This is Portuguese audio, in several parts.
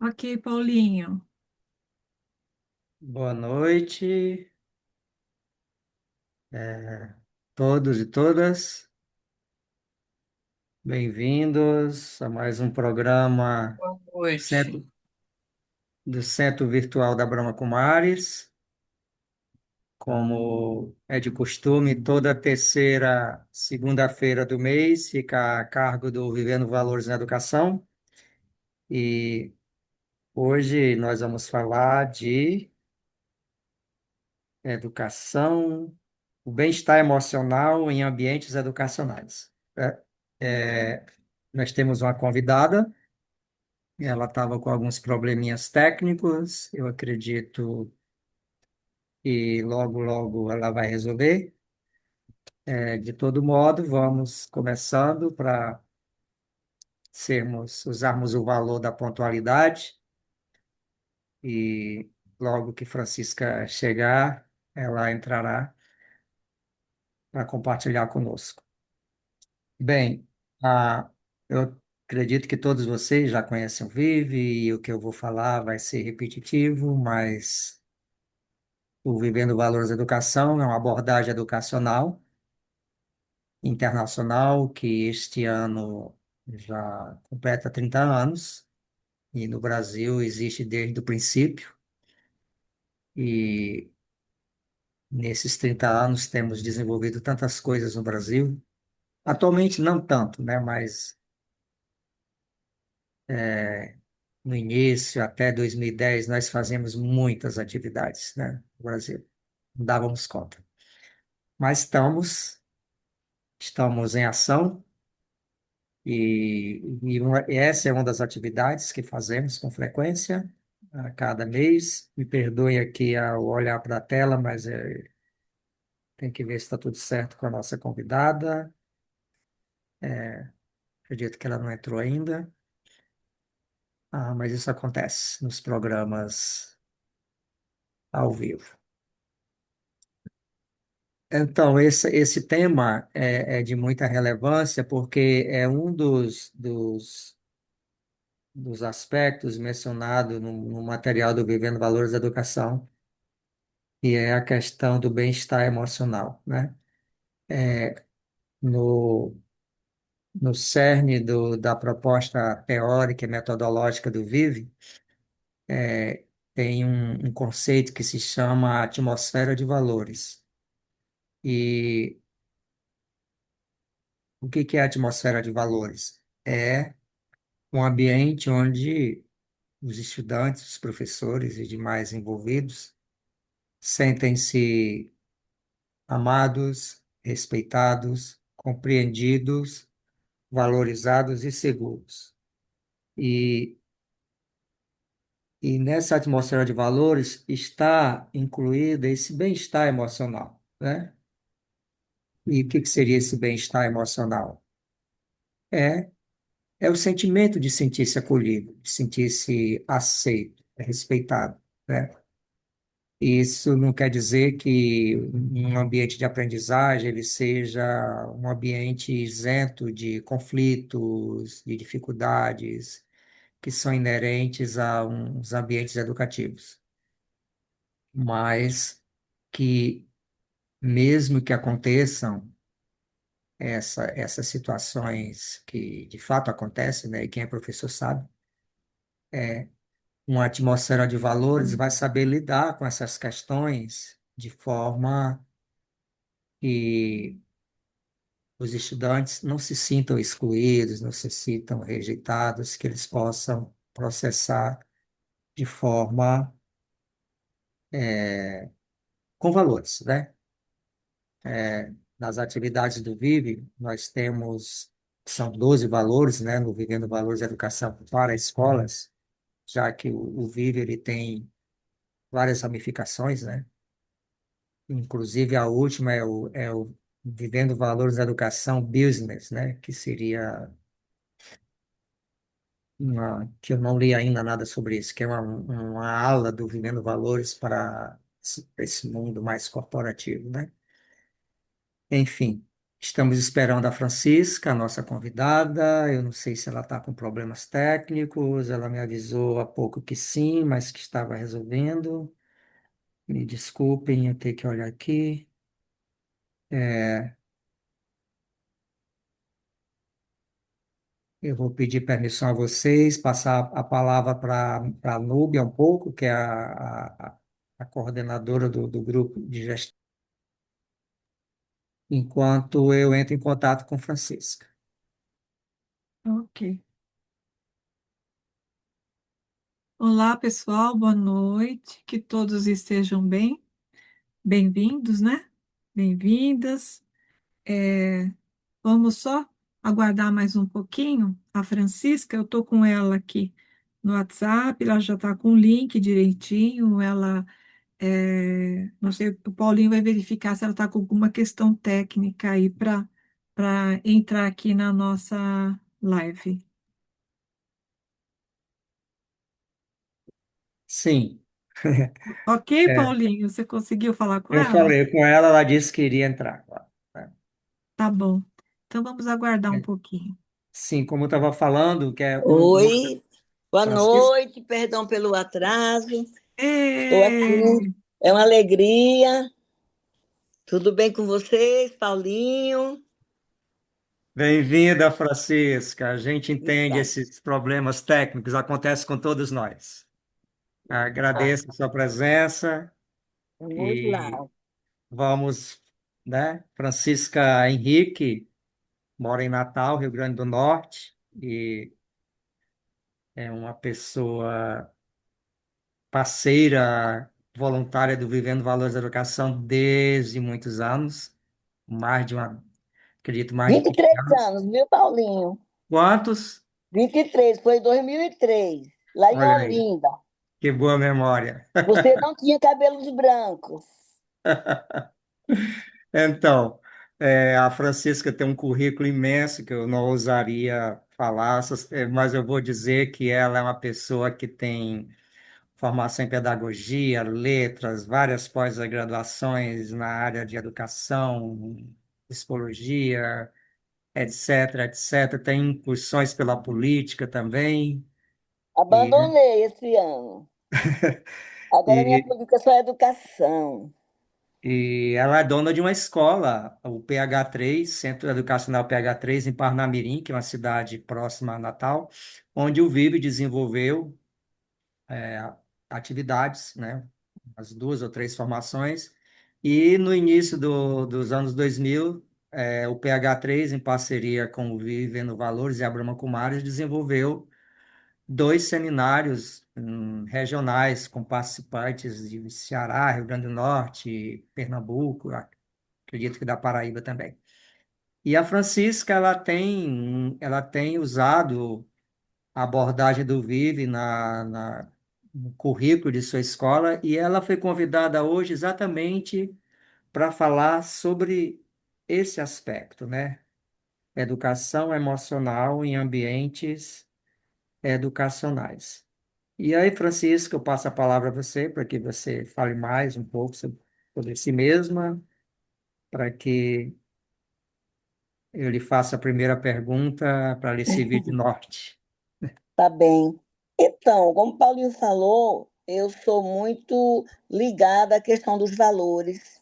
Ok, Paulinho. Boa noite, todos e todas. Bem-vindos a mais um programa Boa noite. Centro- do Centro Virtual da Brahma Kumaris. Como é de costume, toda terceira segunda-feira do mês fica a cargo do Vivendo Valores na Educação. E hoje nós vamos falar de educação, o bem-estar emocional em ambientes educacionais. É, nós temos uma convidada, ela estava com alguns probleminhas técnicos, eu acredito que logo, logo ela vai resolver. De todo modo, vamos começando para usarmos o valor da pontualidade e logo que Francisca chegar, ela entrará para compartilhar conosco. Bem, eu acredito que todos vocês já conhecem o Vive e o que eu vou falar vai ser repetitivo, mas o Vivendo Valores da Educação é uma abordagem educacional internacional que este ano já completa 30 anos e no Brasil existe desde o princípio e nesses 30 anos temos desenvolvido tantas coisas no Brasil. Atualmente não tanto, né, mas é, no início, até 2010, nós fazíamos muitas atividades, né, no Brasil. Não dávamos conta. Mas estamos em ação e essa é uma das atividades que fazemos com frequência, a cada mês. Me perdoe aqui ao olhar para a tela, mas tem que ver se está tudo certo com a nossa convidada. Acredito que ela não entrou ainda. Mas isso acontece nos programas ao vivo. Então, esse tema é de muita relevância porque é um dos aspectos mencionados no material do Vivendo Valores da Educação, e é a questão do bem-estar emocional, né? No, no cerne da proposta teórica e metodológica do Vive, tem um conceito que se chama atmosfera de valores. E o que que é a atmosfera de valores? É um ambiente onde os estudantes, os professores e demais envolvidos sentem-se amados, respeitados, compreendidos, valorizados e seguros. E, e nessa atmosfera de valores está incluído esse bem-estar emocional, né? E o que que seria esse bem-estar emocional? É, é o sentimento de sentir-se acolhido, de sentir-se aceito, respeitado, né? Isso não quer dizer que um ambiente de aprendizagem ele seja um ambiente isento de conflitos, de dificuldades que são inerentes a uns ambientes educativos, mas que mesmo que aconteçam essas situações que de fato acontecem, né, e quem é professor sabe, uma atmosfera de valores vai saber lidar com essas questões de forma que os estudantes não se sintam excluídos, não se sintam rejeitados, que eles possam processar de forma com valores, né? Nas atividades do Vive, nós temos, são 12 valores, né? No Vivendo Valores Educação para Escolas, já que o Vive ele tem várias ramificações, né? Inclusive a última é o Vivendo Valores Educação Business, né? Que seria que eu não li ainda nada sobre isso, que é uma ala do Vivendo Valores para esse mundo mais corporativo, né? Enfim. Estamos esperando a Francisca, a nossa convidada. Eu não sei se ela está com problemas técnicos. Ela me avisou há pouco que sim, mas que estava resolvendo. Me desculpem, eu tenho que olhar aqui. É, eu vou pedir permissão a vocês, passar a palavra para a Núbia um pouco, que é a coordenadora do grupo de gestão, enquanto eu entro em contato com Francisca. Ok. Olá, pessoal, boa noite. Que todos estejam bem. Bem-vindos, né? Bem-vindas. É, vamos só aguardar mais um pouquinho. A Francisca, eu estou com ela aqui no WhatsApp, ela já está com o link direitinho. Não sei, o Paulinho vai verificar se ela está com alguma questão técnica aí para entrar aqui na nossa live. Sim, Ok, é, Paulinho, você conseguiu falar com eu ela? falei com ela, ela disse que iria entrar. Né? Tá bom. Então vamos aguardar um É, pouquinho. sim, como eu estava falando, que é Oi, boa Francisco. noite, perdão pelo atraso. Estou Ê, aqui, é uma alegria. Tudo bem com vocês, Paulinho? Bem-vinda, Francisca. A gente entende Obrigada. esses problemas técnicos, acontece com todos nós. Agradeço a sua presença Vamos e lá. vamos, né? Francisca Henrique mora em Natal, Rio Grande do Norte, e é uma pessoa parceira, voluntária do Vivendo Valores da Educação desde muitos anos, mais de uma, acredito, mais de Vinte e 15 três anos. anos, viu, Paulinho? Quantos? 23, foi em 2003, lá em Olha aí, Olinda. que boa memória. Você não tinha cabelos brancos. Então, a Francisca tem um currículo imenso que eu não ousaria falar, mas eu vou dizer que ela é uma pessoa que tem formação em pedagogia, letras, várias pós-graduações na área de educação, psicologia, etc, etc. Tem incursões pela política também, e, Abandonei esse ano. Agora minha e política é só educação. E ela é dona de uma escola, o PH3, Centro Educacional PH3, em Parnamirim, que é uma cidade próxima a Natal, onde o Vive desenvolveu atividades, né, as duas ou três formações, e no início dos anos 2000, o PH3, em parceria com o Vivendo Valores e a Brahma Kumaris, desenvolveu dois seminários regionais com participantes de Ceará, Rio Grande do Norte, Pernambuco, acredito que da Paraíba também. E a Francisca, ela tem usado a abordagem do Vive no currículo de sua escola e ela foi convidada hoje exatamente para falar sobre esse aspecto, né? Educação emocional em ambientes educacionais. E aí, Francisca, eu passo a palavra a você para que você fale mais um pouco sobre si mesma, para que eu lhe faço a primeira pergunta para lhe servir de norte. Tá bem. Então, como o Paulinho falou, eu sou muito ligada à questão dos valores,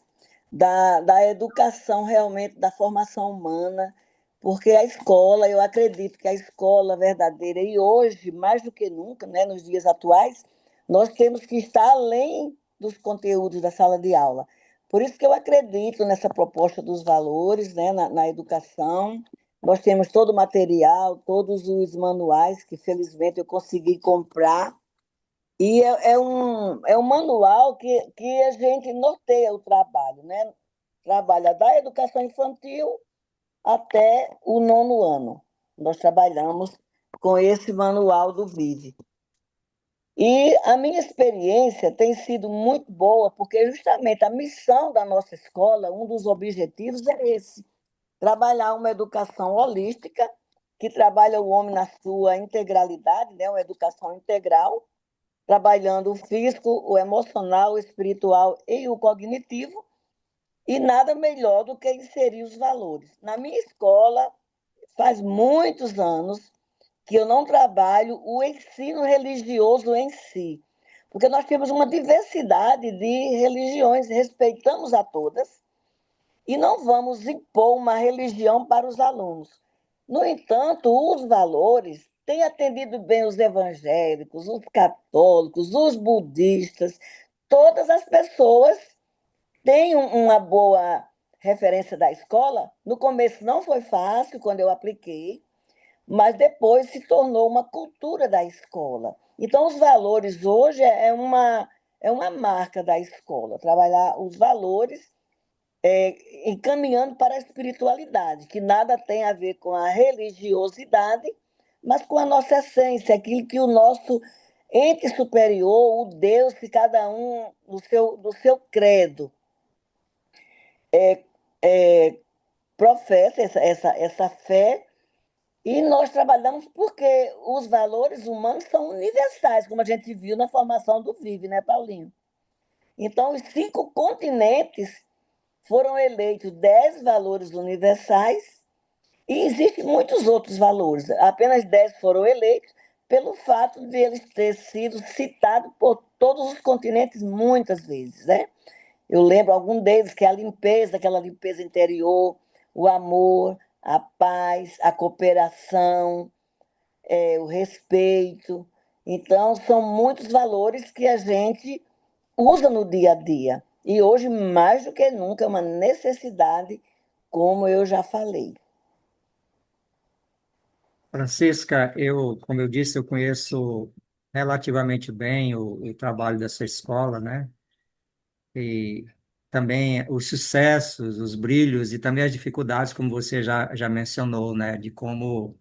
da educação realmente, da formação humana, porque a escola, eu acredito que a escola verdadeira, e hoje, mais do que nunca, né, nos dias atuais, nós temos que estar além dos conteúdos da sala de aula. Por isso que eu acredito nessa proposta dos valores, né, na educação. Nós temos todo o material, todos os manuais que felizmente eu consegui comprar. E é um manual que a gente norteia o trabalho, né? Trabalha da educação infantil até o nono ano. Nós trabalhamos com esse manual do Vive. E a minha experiência tem sido muito boa, porque justamente a missão da nossa escola, um dos objetivos é esse: trabalhar uma educação holística, que trabalha o homem na sua integralidade, né? Uma educação integral, trabalhando o físico, o emocional, o espiritual e o cognitivo, E nada melhor do que inserir os valores. Na minha escola, faz muitos anos que eu não trabalho o ensino religioso em si, porque nós temos uma diversidade de religiões, respeitamos a todas e não vamos impor uma religião para os alunos. No entanto, os valores têm atendido bem os evangélicos, os católicos, os budistas, todas as pessoas têm uma boa referência da escola. No começo não foi fácil quando eu apliquei, mas depois se tornou uma cultura da escola. Então, os valores hoje é uma marca da escola, trabalhar os valores encaminhando para a espiritualidade, que nada tem a ver com a religiosidade, mas com a nossa essência, aquilo que o nosso ente superior, o Deus, que cada um do seu credo é, professa essa fé. E nós trabalhamos porque os valores humanos são universais, como a gente viu na formação do Vive, né, Paulinho? Então, os 5 continentes foram eleitos 10 valores universais e existem muitos outros valores. Apenas 10 foram eleitos pelo fato de eles terem sido citados por todos os continentes muitas vezes, né? Eu lembro algum deles, que é a limpeza, aquela limpeza interior, o amor, a paz, a cooperação, o respeito. Então, são muitos valores que a gente usa no dia a dia. E hoje, mais do que nunca, é uma necessidade, como eu já falei. Francisca, como eu disse, eu conheço relativamente bem o trabalho dessa escola, né? E também os sucessos, os brilhos e também as dificuldades, como você já mencionou, né? De como,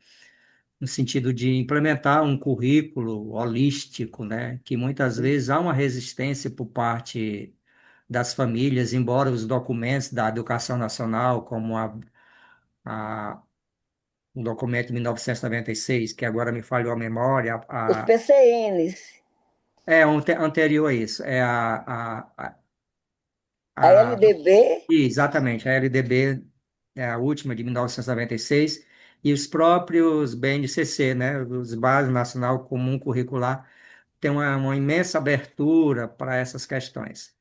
no sentido de implementar um currículo holístico, né? Que muitas vezes há uma resistência por parte das famílias, embora os documentos da Educação Nacional, como a um documento de 1996, que agora me falhou a memória, Os PCNs, anterior a isso, a a, LDB, exatamente, a LDB, é a última, de 1996, e os próprios BNCC, né, os Base Nacional Comum Curricular, tem uma imensa abertura para essas questões.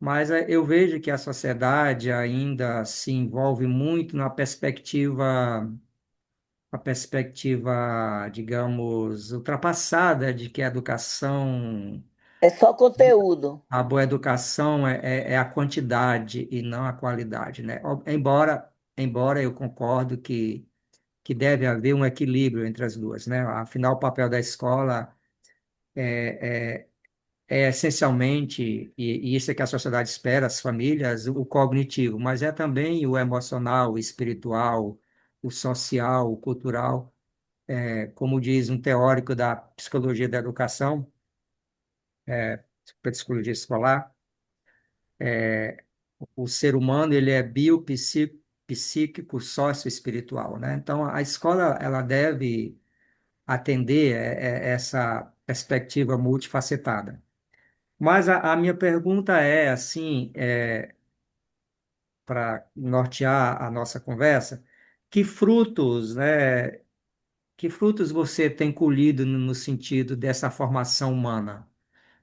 Mas eu vejo que a sociedade ainda se envolve muito na perspectiva a perspectiva, digamos, ultrapassada de que é só conteúdo. a boa educação é a quantidade e não a qualidade, né? Embora eu concordo que deve haver um equilíbrio entre as duas, né? Afinal, o papel da escola é essencialmente, e isso é que a sociedade espera, as famílias, o cognitivo, mas é também o emocional, o espiritual, o social, o cultural. Como diz um teórico da psicologia da educação, psicologia escolar, o ser humano ele é biopsíquico, sócio-espiritual, né? Então, a escola ela deve atender essa perspectiva multifacetada. Mas a minha pergunta é assim, para nortear a nossa conversa, que frutos, né? Que frutos você tem colhido no sentido dessa formação humana?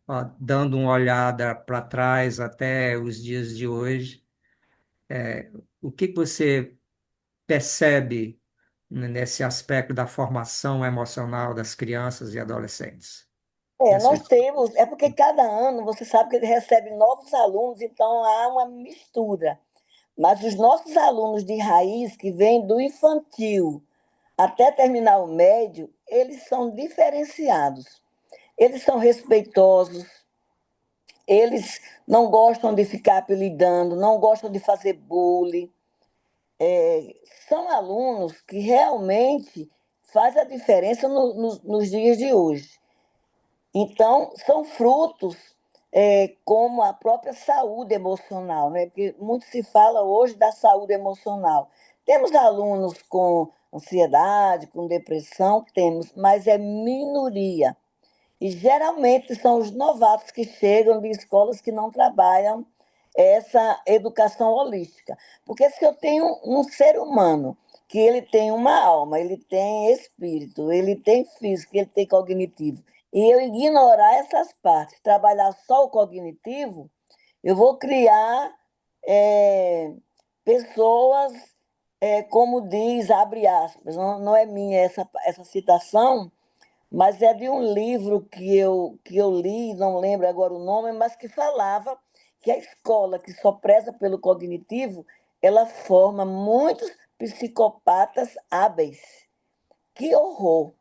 Ó, dando uma olhada para trás até os dias de hoje, o que que você percebe nesse aspecto da formação emocional das crianças e adolescentes? Nessa Nós escola? temos, é porque cada ano você sabe que ele recebe novos alunos, então há uma mistura. Mas os nossos alunos de raiz, que vêm do infantil até terminar o médio, eles são diferenciados. Eles são respeitosos, eles não gostam de ficar apelidando, não gostam de fazer bullying. São alunos que realmente fazem a diferença nos dias de hoje. Então, são frutos como a própria saúde emocional, né? Porque muito se fala hoje da saúde emocional. Temos alunos com ansiedade, com depressão, temos, mas é minoria. E geralmente são os novatos que chegam de escolas que não trabalham essa educação holística. Porque se eu tenho um ser humano que ele tem uma alma, ele tem espírito, ele tem físico, ele tem cognitivo, e eu ignorar essas partes, trabalhar só o cognitivo, eu vou criar é, pessoas, como diz, abre aspas, não é minha essa citação, mas é de um livro que eu li, não lembro agora o nome, mas que falava que a escola que só preza pelo cognitivo, ela forma muitos psicopatas hábeis. Que horror!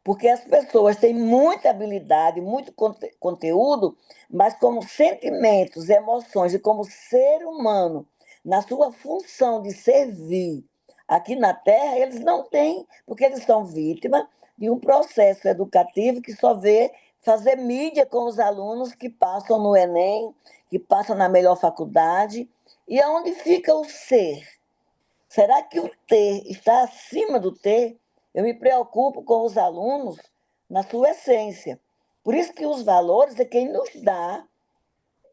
Porque as pessoas têm muita habilidade, muito conteúdo, mas como sentimentos, emoções e como ser humano, na sua função de servir aqui na Terra, eles não têm, porque eles são vítimas de um processo educativo que só vê fazer mídia com os alunos que passam no Enem, que passam na melhor faculdade. E aonde fica o ser? Será que o ter está acima do ter? Eu me preocupo com os alunos na sua essência. Por isso que os valores é quem nos dá,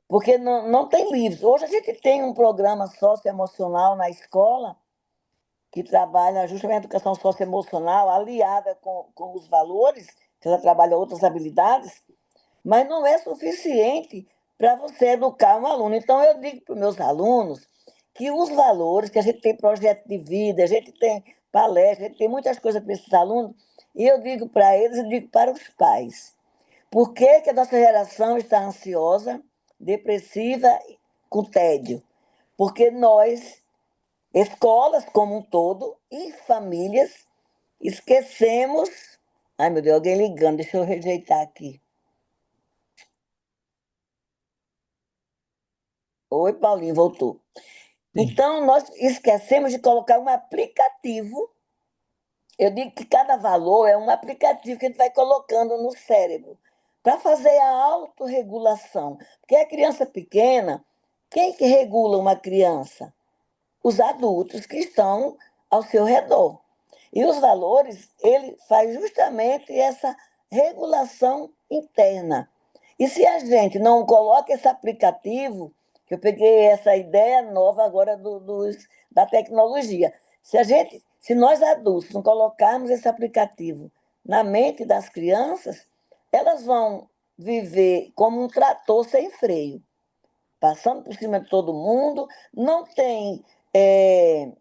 porque não tem livros. Hoje a gente tem um programa socioemocional na escola que trabalha justamente a educação socioemocional aliada com os valores, que ela trabalha outras habilidades, mas não é suficiente para você educar um aluno. Então, eu digo para os meus alunos que os valores, que a gente tem projeto de vida, a gente tem palestra, a gente tem muitas coisas para esses alunos, e eu digo para eles e digo para os pais. Por que, que a nossa geração está ansiosa, depressiva, com tédio? Porque nós, escolas como um todo e famílias, esquecemos. Ai, meu Deus, alguém ligando, deixa eu rejeitar aqui. Oi, Paulinho, voltou. Sim. Então, nós esquecemos de colocar um aplicativo. Eu digo que cada valor é um aplicativo que a gente vai colocando no cérebro para fazer a autorregulação. Porque a criança pequena, quem que regula uma criança? Os adultos que estão ao seu redor. E os valores, ele faz justamente essa regulação interna. E se a gente não coloca esse aplicativo, que eu peguei essa ideia nova agora da tecnologia, se nós adultos não colocarmos esse aplicativo na mente das crianças, elas vão viver como um trator sem freio, passando por cima de todo mundo, não tem é,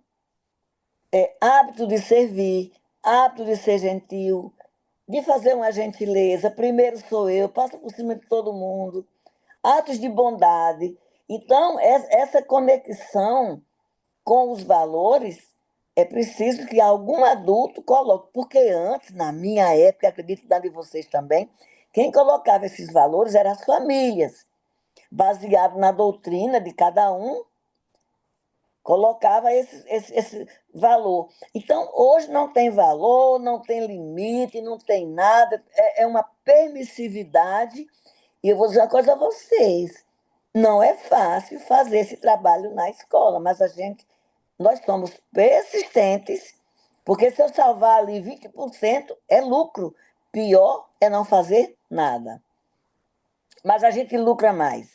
hábito de servir, hábito de ser gentil, de fazer uma gentileza. Primeiro sou eu, passo por cima de todo mundo. Atos de bondade. Então, essa conexão com os valores é preciso que algum adulto coloque. Porque antes, na minha época, acredito que na de vocês também, quem colocava esses valores eram as famílias, baseado na doutrina de cada um, colocava esse valor. Então, hoje não tem valor, não tem limite, não tem nada, é uma permissividade. E eu vou dizer uma coisa a vocês: não é fácil fazer esse trabalho na escola, mas nós somos persistentes, porque se eu salvar ali 20% é lucro. Pior é não fazer nada. Mas a gente lucra mais.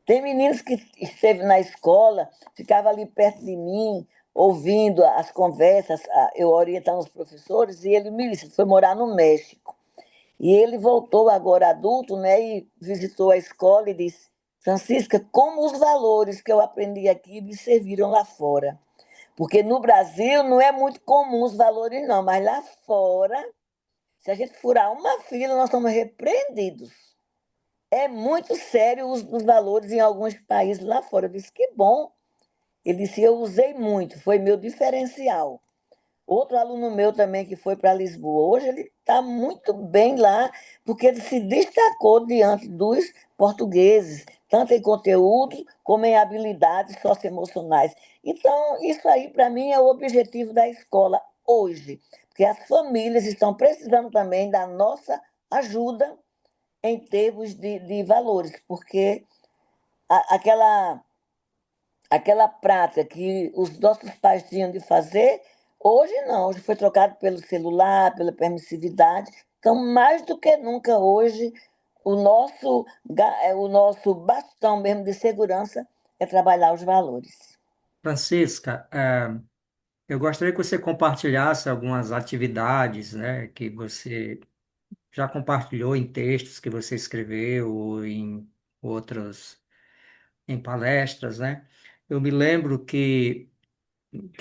Tem meninos que esteve na escola, ficava ali perto de mim, ouvindo as conversas, eu orientando os professores, e ele me disse, foi morar no México. E ele voltou agora adulto, né, e visitou a escola e disse, Francisca, como os valores que eu aprendi aqui me serviram lá fora. Porque no Brasil não é muito comum os valores, não, mas lá fora, se a gente furar uma fila, nós somos repreendidos. É muito sério os valores em alguns países lá fora. Eu disse, que bom. Ele disse, eu usei muito, foi meu diferencial. Outro aluno meu também que foi para Lisboa, hoje ele está muito bem lá, porque ele se destacou diante dos portugueses, tanto em conteúdo como em habilidades socioemocionais. Então, isso aí, para mim, é o objetivo da escola hoje, porque as famílias estão precisando também da nossa ajuda em termos de valores, porque aquela prática que os nossos pais tinham de fazer, hoje não, hoje foi trocado pelo celular, pela permissividade. Então, mais do que nunca hoje, o nosso bastão mesmo de segurança é trabalhar os valores. Francisca, eu gostaria que você compartilhasse algumas atividades, né, que você já compartilhou em textos que você escreveu ou em outros, em palestras, né? Eu me lembro que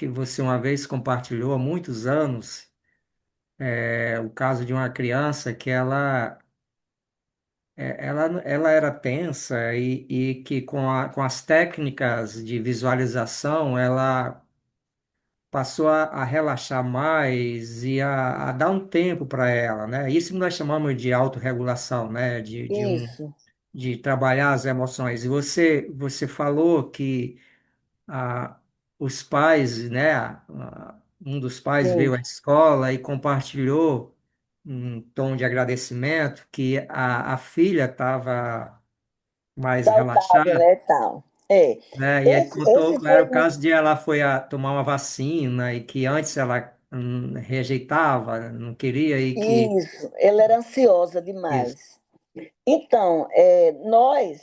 você uma vez compartilhou há muitos anos o caso de uma criança que ela era tensa e que com as técnicas de visualização ela passou a relaxar mais e a dar um tempo para ela, né? Isso que nós chamamos de autorregulação, né? Isso, De trabalhar as emoções. E você falou que ah, os pais, né? Um dos pais veio sim. à escola e compartilhou um tom de agradecimento que a filha estava mais Saudável, relaxada, né, tal. É, né? E aí esse contou, era foi o caso de ela foi tomar uma vacina e que antes ela rejeitava, não queria e que isso, ela era ansiosa isso. demais. Então, nós,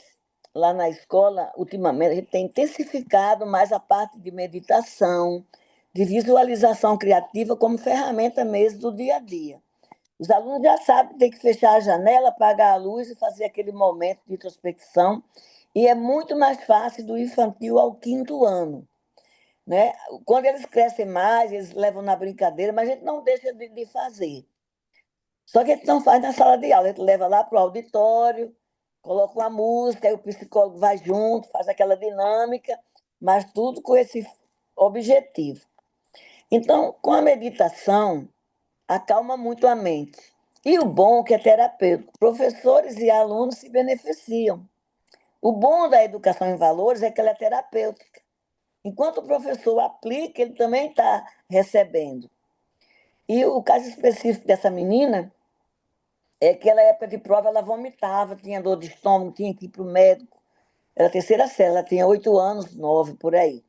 lá na escola, ultimamente, a gente tem intensificado mais a parte de meditação, de visualização criativa como ferramenta mesmo do dia a dia. Os alunos já sabem que tem que fechar a janela, apagar a luz e fazer aquele momento de introspecção. E é muito mais fácil do infantil ao quinto ano. Né? Quando eles crescem mais, eles levam na brincadeira, mas a gente não deixa de fazer. Só que a gente não faz na sala de aula, a gente leva lá para o auditório, coloca uma música, aí o psicólogo vai junto, faz aquela dinâmica, mas tudo com esse objetivo. Então, com a meditação, acalma muito a mente. E o bom é que é terapêutico. Professores e alunos se beneficiam. O bom da educação em valores é que ela é terapêutica. Enquanto o professor aplica, ele também está recebendo. E o caso específico dessa menina é que ela, época de prova, ela vomitava, tinha dor de estômago, tinha que ir para o médico. Era a terceira série, ela tinha 8 anos, 9 por aí.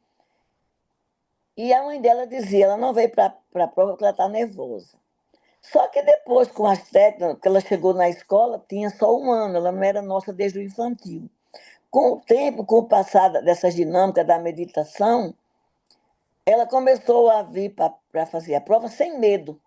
E a mãe dela dizia, ela não veio para a prova porque ela está nervosa. Só que depois, com as técnicas, que ela chegou na escola, tinha só 1 ano, ela não era nossa desde o infantil. Com o tempo, com o passar dessas dinâmicas da meditação, ela começou a vir para fazer a prova sem medo.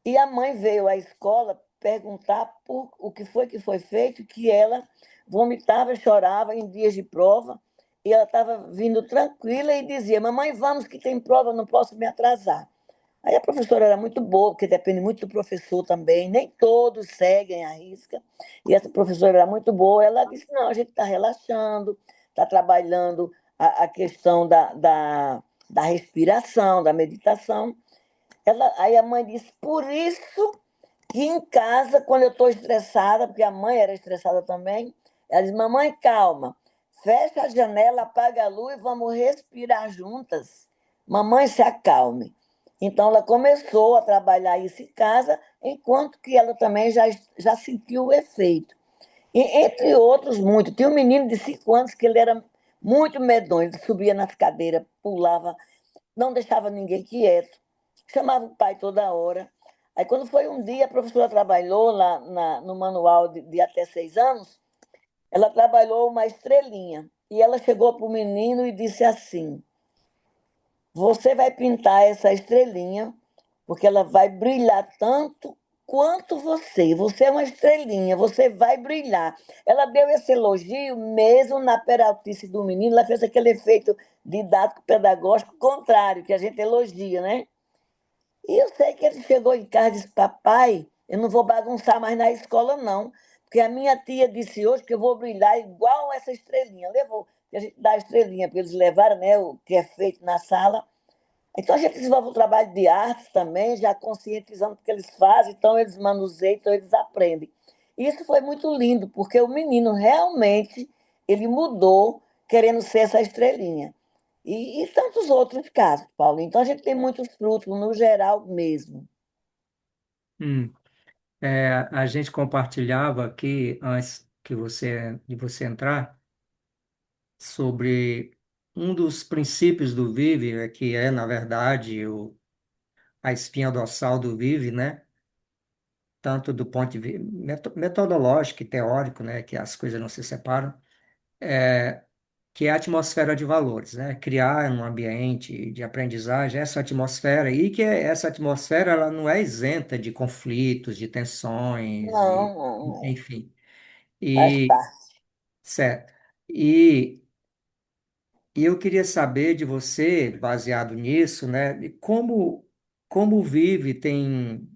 E a mãe veio à escola perguntar por o que foi feito, que ela vomitava, chorava em dias de prova, e ela estava vindo tranquila e dizia: Mamãe, vamos que tem prova, não posso me atrasar. Aí a professora era muito boa, porque depende muito do professor também, nem todos seguem a risca. E essa professora era muito boa. Ela disse: Não, a gente está relaxando, está trabalhando a questão da respiração, da meditação. Aí a mãe disse: Por isso que em casa, quando eu estou estressada, porque a mãe era estressada também, ela diz: Mamãe, calma, fecha a janela, apaga a luz e vamos respirar juntas. Mamãe, se acalme. Então, ela começou a trabalhar isso em casa, enquanto que ela também já sentiu o efeito. E, entre outros, muito. Tinha um menino de 5 anos que ele era muito medonho, ele subia nas cadeiras, pulava, não deixava ninguém quieto, chamava o pai toda hora. Aí, quando foi um dia, a professora trabalhou lá no manual de até 6 anos, ela trabalhou uma estrelinha. E ela chegou para o menino e disse assim: Você vai pintar essa estrelinha, porque ela vai brilhar tanto quanto você. Você é uma estrelinha, você vai brilhar. Ela deu esse elogio mesmo na peraltice do menino, ela fez aquele efeito didático pedagógico contrário, que a gente elogia, né? E eu sei que ele chegou em casa e disse: Papai, eu não vou bagunçar mais na escola, não. Porque a minha tia disse hoje que eu vou brilhar igual essa estrelinha. Levou, que a gente dá a estrelinha para eles levarem, né? O que é feito na sala. Então a gente desenvolve um trabalho de arte também, já conscientizando o que eles fazem, então eles manuseiam, então eles aprendem. Isso foi muito lindo, porque o menino realmente ele mudou querendo ser essa estrelinha. E tantos outros casos, Paulo. Então a gente tem muitos frutos, no geral mesmo. Hum. A gente compartilhava aqui antes de você entrar sobre um dos princípios do Vive, que é, na verdade, a espinha dorsal do Vive, né? Tanto do ponto de vista metodológico e teórico, né? Que as coisas não se separam. que é a atmosfera de valores, né? Criar um ambiente de aprendizagem, essa atmosfera aí, essa atmosfera ela não é isenta de conflitos, de tensões, Não, não, enfim. faz E, parte. certo. E, e eu queria saber de você, baseado nisso, né, de como vive,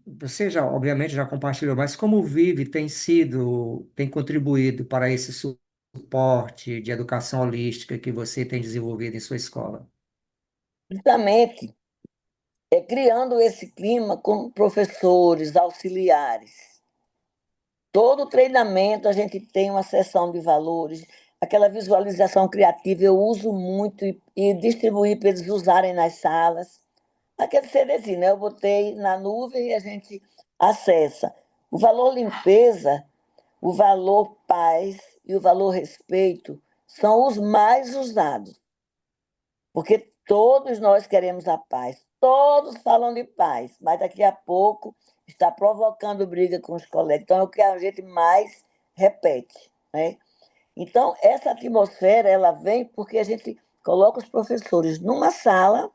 você já, obviamente, já compartilhou, mas como vive, tem contribuído para esse suporte de educação holística que você tem desenvolvido em sua escola? Justamente, criando esse clima com professores, auxiliares. Todo treinamento a gente tem uma sessão de valores, aquela visualização criativa eu uso muito e distribuí para eles usarem nas salas. Aquele CDzinho, né? Eu botei na nuvem e a gente acessa. O valor limpeza, o valor paz e o valor respeito são os mais usados, porque todos nós queremos a paz. Todos falam de paz, mas daqui a pouco está provocando briga com os colegas. Então, é o que a gente mais repete, né? Então, essa atmosfera, ela vem porque a gente coloca os professores numa sala,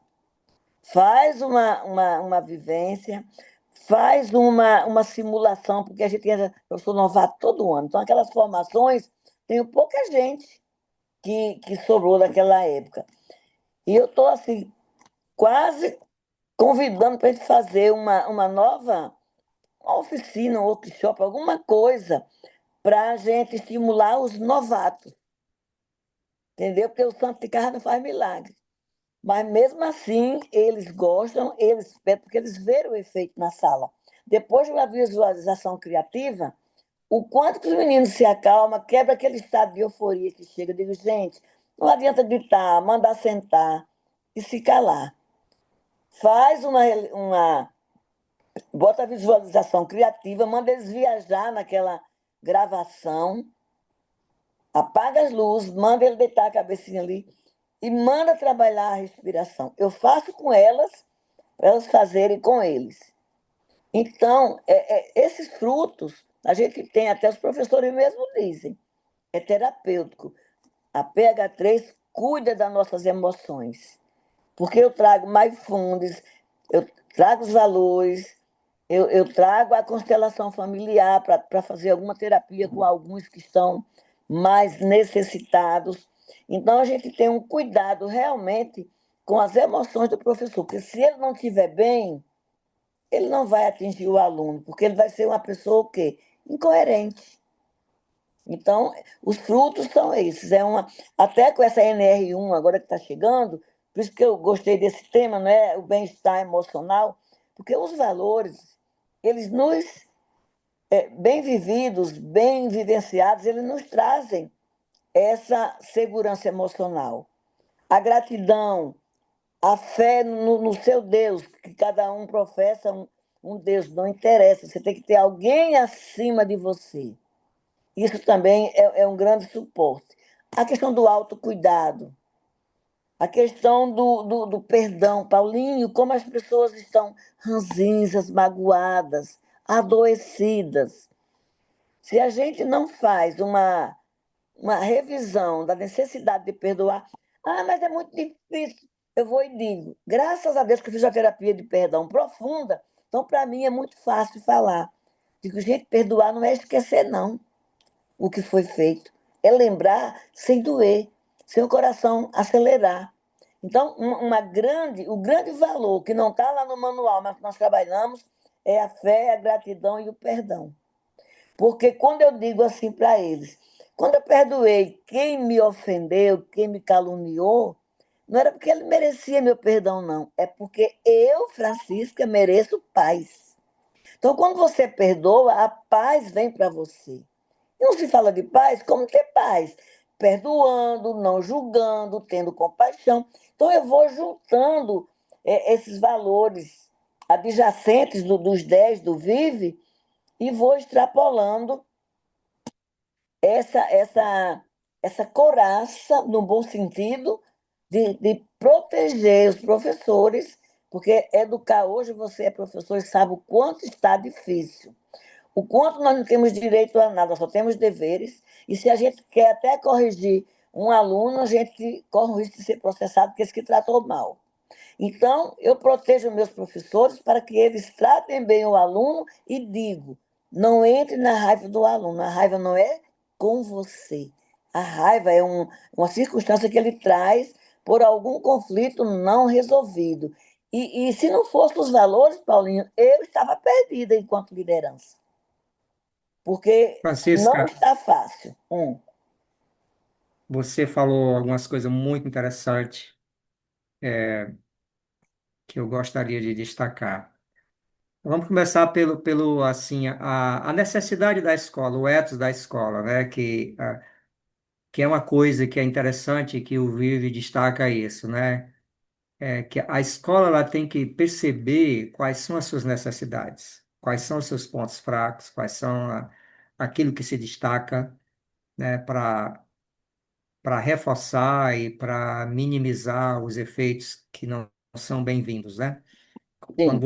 faz uma vivência, faz uma simulação, porque a gente tem professor novato todo ano. Então, aquelas formações, tem pouca gente que sobrou daquela época. E eu estou, assim, quase convidando para a gente fazer uma nova uma oficina, um workshop, alguma coisa para a gente estimular os novatos, entendeu? Porque o santo de casa não faz milagre. Mas mesmo assim, eles gostam, eles pedem, porque eles viram o efeito na sala. Depois de uma visualização criativa, o quanto que os meninos se acalmam, quebra aquele estado de euforia que chega. Eu digo, gente, não adianta gritar, mandar sentar e se calar. Faz bota a visualização criativa, manda eles viajar naquela gravação, apaga as luzes, manda ele deitar a cabecinha ali e manda trabalhar a respiração. Eu faço com elas, para elas fazerem com eles. Então, esses frutos, a gente tem, até os professores mesmo dizem, é terapêutico. A PH3 cuida das nossas emoções, porque eu trago mindfulness, eu trago os valores, eu trago a constelação familiar para fazer alguma terapia com alguns que estão mais necessitados. Então, a gente tem um cuidado realmente com as emoções do professor, porque se ele não estiver bem, ele não vai atingir o aluno, porque ele vai ser uma pessoa o quê? Incoerente. Então, os frutos são esses. Até com essa NR1 agora que está chegando, por isso que eu gostei desse tema, né? O bem-estar emocional, porque os valores, eles nos, bem vividos, bem vivenciados, eles nos trazem essa segurança emocional. A gratidão, a fé no seu Deus, que cada um professa um Deus, não interessa, você tem que ter alguém acima de você. Isso também é um grande suporte. A questão do autocuidado, a questão do perdão. Paulinho, como as pessoas estão ranzinhas, magoadas, adoecidas. Se a gente não faz uma revisão da necessidade de perdoar, mas é muito difícil. Eu vou e digo, graças a Deus que eu fiz a terapia de perdão profunda, então para mim é muito fácil falar. Digo, gente, perdoar não é esquecer, não o que foi feito. É lembrar sem doer, sem o coração acelerar. Então, o grande valor que não está lá no manual, mas que nós trabalhamos, é a fé, a gratidão e o perdão. Porque quando eu digo assim para eles, quando eu perdoei quem me ofendeu, quem me caluniou, não era porque ele merecia meu perdão, não. É porque eu, Francisca, mereço paz. Então, quando você perdoa, a paz vem para você. Não se fala de paz, como ter paz? Perdoando, não julgando, tendo compaixão. Então, eu vou juntando esses valores adjacentes dos 10 do Vive e vou extrapolando essa coraça, no bom sentido, de proteger os professores, porque educar hoje, você é professor e sabe o quanto está difícil. O quanto nós não temos direito a nada, só temos deveres. E se a gente quer até corrigir um aluno, a gente corre o risco de ser processado porque esse que tratou mal. Então, eu protejo meus professores para que eles tratem bem o aluno e digo, não entre na raiva do aluno. A raiva não é com você. A raiva é uma circunstância que ele traz por algum conflito não resolvido. E se não fosse os valores, Paulinho, eu estava perdida enquanto liderança, porque não Francisca, está fácil. você falou algumas coisas muito interessantes que eu gostaria de destacar. Vamos começar pelo assim, a necessidade da escola, o ethos da escola, né? Que é uma coisa que é interessante que o Vive destaca isso, né? É que a escola ela tem que perceber quais são as suas necessidades, quais são os seus pontos fracos, quais são aquilo que se destaca, né? Para reforçar e para minimizar os efeitos que não são bem-vindos, né? Sim,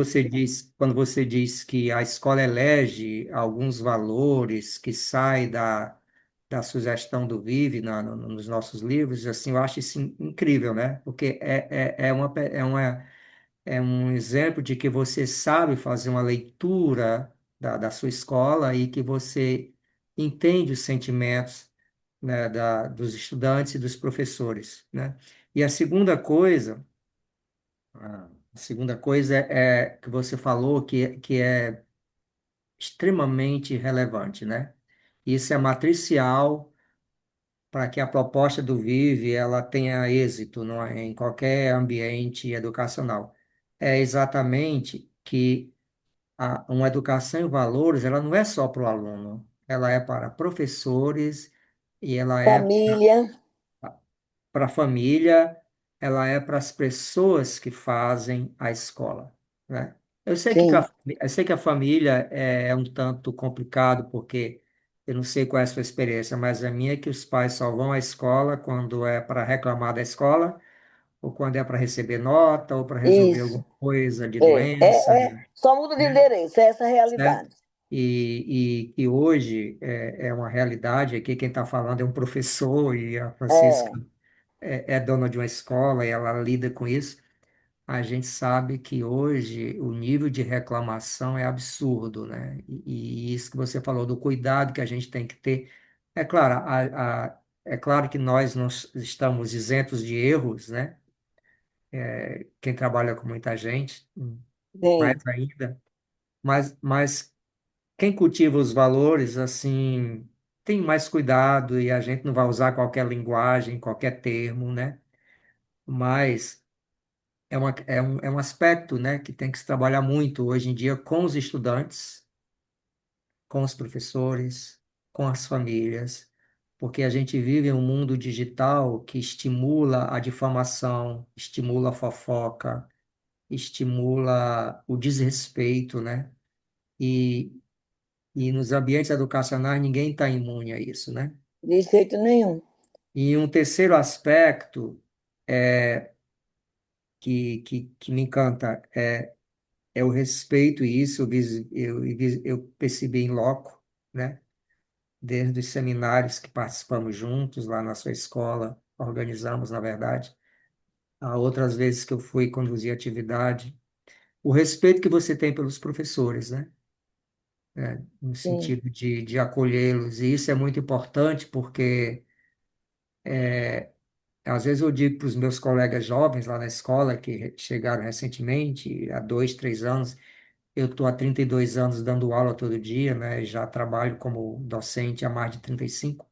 Quando você diz que a escola elege alguns valores que saem da sugestão do Vive nos nossos livros, assim, eu acho isso incrível, né? Porque é um exemplo de que você sabe fazer uma leitura da sua escola e que você entende os sentimentos, né, dos estudantes e dos professores, né? E a segunda coisa é que você falou que é extremamente relevante, né? Isso é matricial para que a proposta do Vive ela tenha êxito em qualquer ambiente educacional. É exatamente que uma educação em valores ela não é só para o aluno, ela é para professores e ela é família, para a família, ela é para as pessoas que fazem a escola, né? sim, Eu sei que a família é um tanto complicado, porque eu não sei qual é a sua experiência, mas a minha é que os pais só vão à escola quando é para reclamar da escola, ou quando é para receber nota, ou para resolver isso. alguma coisa de doença, Só muda de né? endereço, é essa a Certo? realidade. E hoje é uma realidade aqui, quem está falando é um professor, e a Francisca É, é dona de uma escola e ela lida com isso, a gente sabe que hoje o nível de reclamação é absurdo, né? E isso que você falou do cuidado que a gente tem que ter. É claro, é claro que nós não estamos isentos de erros, né? Quem trabalha com muita gente, mais sim. ainda. Mas quem cultiva os valores, assim, tem mais cuidado e a gente não vai usar qualquer linguagem, qualquer termo, né? Mas é um aspecto, né, que tem que se trabalhar muito hoje em dia com os estudantes, com os professores, com as famílias, porque a gente vive em um mundo digital que estimula a difamação, estimula a fofoca, estimula o desrespeito, né? E, e nos ambientes educacionais ninguém está imune a isso, né? De jeito nenhum. E um terceiro aspecto que me encanta é o respeito, e isso eu percebi em loco, né? Desde os seminários que participamos juntos lá na sua escola, organizamos, na verdade, há outras vezes que eu fui conduzir atividade, o respeito que você tem pelos professores, né? No Sim, sentido de acolhê-los, e isso é muito importante porque às vezes eu digo para os meus colegas jovens lá na escola, que chegaram recentemente, há 2, 3 anos. Eu estou há 32 anos dando aula todo dia, né? Já trabalho como docente há mais de 35,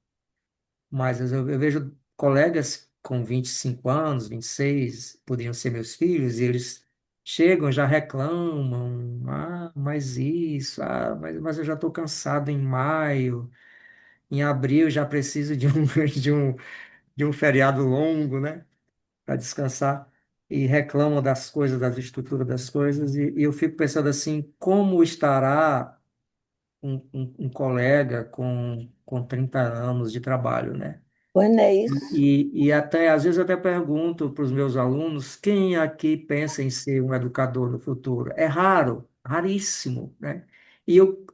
mas eu vejo colegas com 25 anos, 26, poderiam ser meus filhos, e eles chegam, já reclamam, mas isso, mas eu já estou cansado em maio, em abril já preciso de um, de um feriado longo, né? Para descansar. E reclamam das coisas, das estruturas das coisas, e eu fico pensando assim, como estará um colega com 30 anos de trabalho, né? pois não é isso. E até, às vezes, eu até pergunto para os meus alunos, quem aqui pensa em ser um educador no futuro? É raro, raríssimo, né? E eu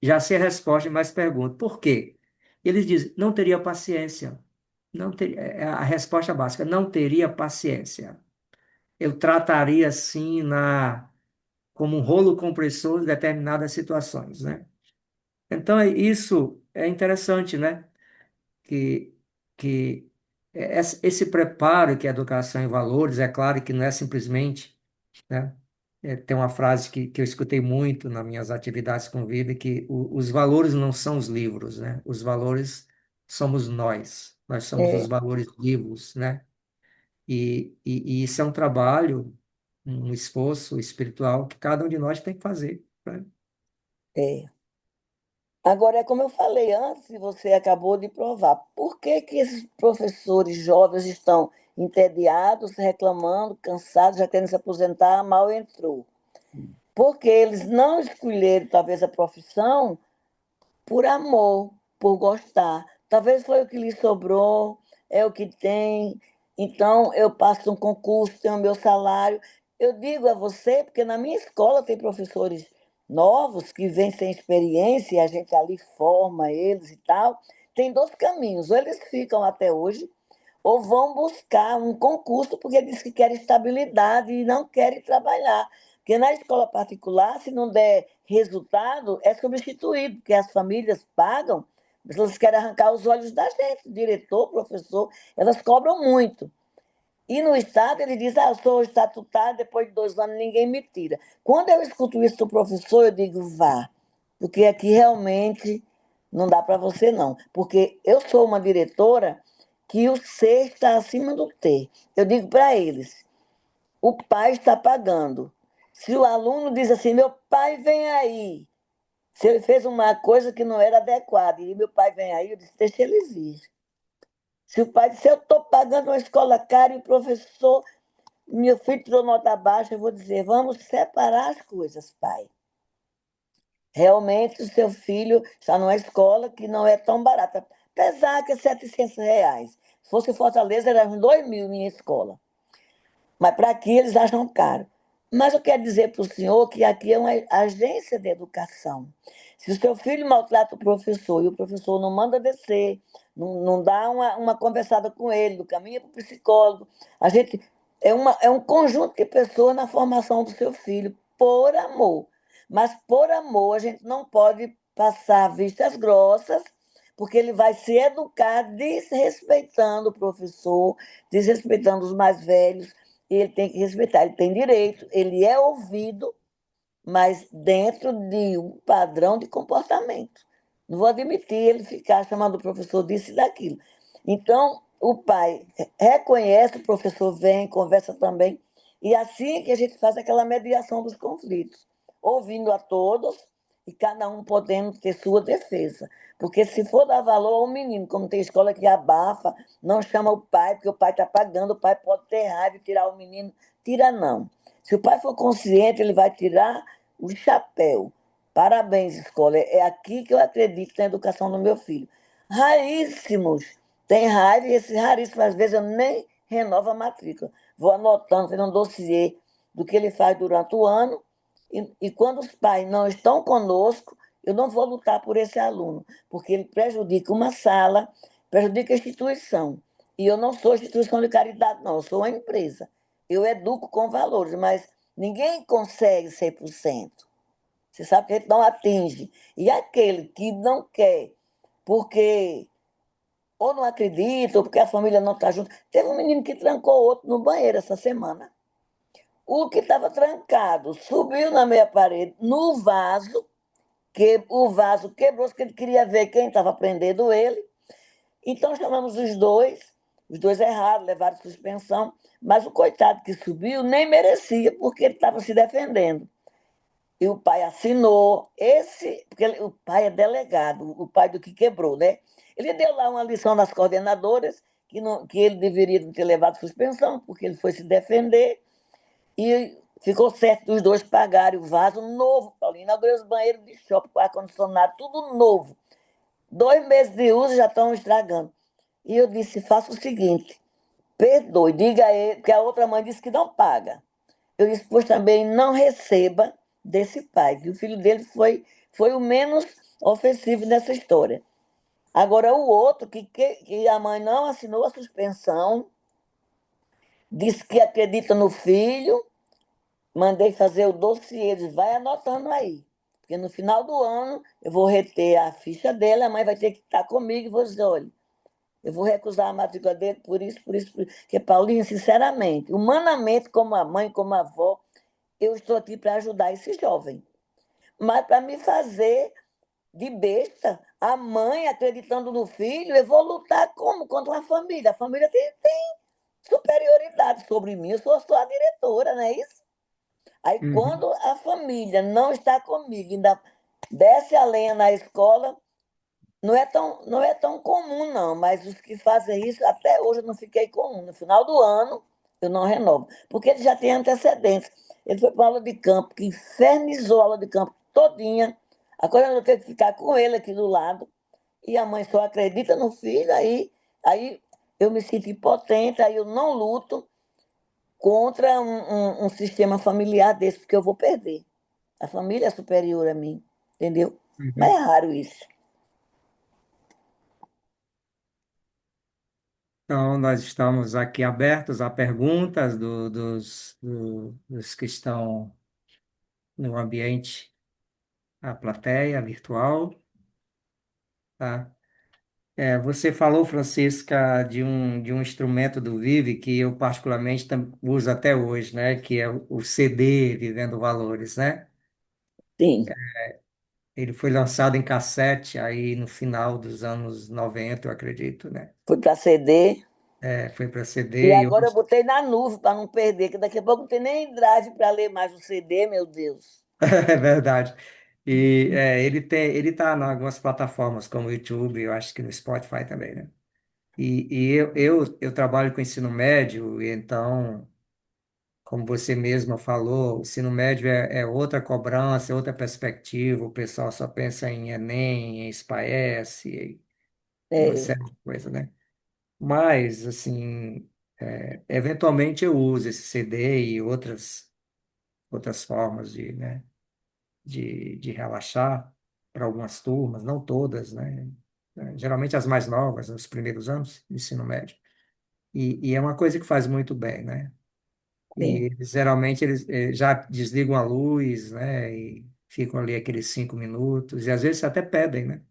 já sei a resposta, mas pergunto, por quê? Eles dizem, não teria paciência. não teria, é a resposta básica, não teria paciência. Eu trataria assim como um rolo compressor em determinadas situações, né? Então, isso é interessante, né? Que, que esse preparo que a educação em valores, é claro que não é simplesmente, né? Tem uma frase que eu escutei muito nas minhas atividades com vida, que os valores não são os livros, né? Os valores somos nós. Nós somos os É, valores vivos, né? E isso é um trabalho, um esforço espiritual que cada um de nós tem que fazer, né? é. Agora, é como eu falei antes, e você acabou de provar, por que que esses professores jovens estão entediados, reclamando, cansados, já querem se aposentar, mal entrou? Porque eles não escolheram, talvez, a profissão por amor, por gostar. Talvez foi o que lhe sobrou, é o que tem. Então, eu passo um concurso, tenho o meu salário. Eu digo a você, porque na minha escola tem professores novos que vêm sem experiência e a gente ali forma eles e tal. Tem dois caminhos: ou eles ficam até hoje, ou vão buscar um concurso porque diz que querem estabilidade e não querem trabalhar. Porque na escola particular, se não der resultado, é substituído, porque as famílias pagam, mas elas querem arrancar os olhos da gente, diretor, professor, elas cobram muito. E no Estado ele diz, eu sou estatutário, depois de 2 anos ninguém me tira. Quando eu escuto isso do professor, eu digo, vá, porque aqui realmente não dá para você não. Porque eu sou uma diretora que o ser está acima do ter. Eu digo para eles, o pai está pagando. Se o aluno diz assim, meu pai vem aí, se ele fez uma coisa que não era adequada, e meu pai vem aí, eu disse, deixa ele vir. Se o pai disser, eu estou pagando uma escola cara e o professor meu filho tirou nota baixa, eu vou dizer, vamos separar as coisas, pai. Realmente o seu filho está numa escola que não é tão barata. Apesar que é R$ 700. Se fosse em Fortaleza, era uns 2.000 minha escola. Mas para aqui eles acham caro. Mas eu quero dizer para o senhor que aqui é uma agência de educação. Se o seu filho maltrata o professor e o professor não manda descer, não dá uma conversada com ele, do caminho para o psicólogo, a gente é um conjunto de pessoas na formação do seu filho, por amor. Mas por amor, a gente não pode passar vistas grossas, porque ele vai se educar desrespeitando o professor, desrespeitando os mais velhos, e ele tem que respeitar, ele tem direito, ele é ouvido, mas dentro de um padrão de comportamento. Não vou admitir ele ficar chamando o professor disso e daquilo. Então, o pai reconhece, o professor vem, conversa também, e assim que a gente faz aquela mediação dos conflitos, ouvindo a todos e cada um podendo ter sua defesa. Porque se for dar valor ao menino, como tem escola que abafa, não chama o pai, porque o pai está pagando, o pai pode ter raiva e tirar o menino. Tira não. Se o pai for consciente, ele vai tirar o chapéu. Parabéns, escola. É aqui que eu acredito na educação do meu filho. Raríssimos têm raiva e esses raríssimos, às vezes, eu nem renovo a matrícula. Vou anotando, fazendo um dossiê do que ele faz durante o ano. E quando os pais não estão conosco, eu não vou lutar por esse aluno, porque ele prejudica uma sala, prejudica a instituição. E eu não sou instituição de caridade, não, eu sou uma empresa. Eu educo com valores, mas ninguém consegue 100%. Você sabe que a gente não atinge. E aquele que não quer, porque ou não acredita, ou porque a família não está junto. Teve um menino que trancou outro no banheiro essa semana. O que estava trancado subiu na meia parede, no vaso, que o vaso quebrou, porque ele queria ver quem estava prendendo ele. Então chamamos os dois erraram, levaram suspensão, mas o coitado que subiu nem merecia, porque ele estava se defendendo. E o pai assinou porque o pai é delegado, o pai do que quebrou, né? Ele deu lá uma lição nas coordenadoras que ele deveria ter levado suspensão, porque ele foi se defender, e ficou certo dos dois pagarem o vaso novo, Paulinho. Inaugurei os banheiros de shopping com ar-condicionado, tudo novo. 2 meses de uso já estão estragando. E eu disse: faça o seguinte, perdoe, diga a ele, porque a outra mãe disse que não paga. Eu disse, pois também não receba desse pai, que o filho dele foi o menos ofensivo nessa história. Agora, o outro, que a mãe não assinou a suspensão, disse que acredita no filho, mandei fazer o dossiê, eles vai anotando aí. Porque no final do ano eu vou reter a ficha dele, a mãe vai ter que estar comigo e vou dizer, olha, eu vou recusar a matrícula dele por isso, por isso, por isso. Porque, Paulinho, sinceramente, humanamente, como a mãe, como a avó, eu estou aqui para ajudar esse jovem. Mas para me fazer de besta, a mãe acreditando no filho, eu vou lutar como? Contra a família. A família tem superioridade sobre mim, eu sou só a diretora, não é isso? Aí Uhum. quando a família não está comigo, ainda desce a lenha na escola, não é tão comum, não, mas os que fazem isso, até hoje eu não fiquei com um. No final do ano, eu não renovo, porque ele já tem antecedentes. Ele foi para aula de campo, que infernizou a aula de campo todinha. Agora eu tenho que ficar com ele aqui do lado, e a mãe só acredita no filho, aí eu me sinto impotente, aí eu não luto contra um sistema familiar desse, porque eu vou perder. A família é superior a mim, entendeu? Mas é Uhum. raro isso. Então, nós estamos aqui abertos a perguntas dos que estão no ambiente, a plateia virtual, tá? Você falou, Francisca, de um instrumento do Vive que eu particularmente uso até hoje, né? Que é o CD Vivendo Valores, né? Sim, Ele foi lançado em cassete aí no final dos anos 90, eu acredito, né? fui para CD. Foi para E CD e agora eu hoje botei na nuvem para não perder, que daqui a pouco não tem nem drive para ler mais o CD, meu Deus. é verdade. Ele tá em algumas plataformas como o YouTube, eu acho que no Spotify também, né? E eu trabalho com ensino médio, e então, como você mesma falou, o ensino médio é outra cobrança, é outra perspectiva, o pessoal só pensa em Enem, em SPAES, uma É, série de coisas, né? Mas, assim, eventualmente eu uso esse CD e outras formas né, de relaxar para algumas turmas, não todas, né? Geralmente as mais novas, nos primeiros anos do ensino médio. E é uma coisa que faz muito bem, né? sim. E geralmente eles já desligam a luz, né? E ficam ali aqueles 5 minutos, e às vezes até pedem, né?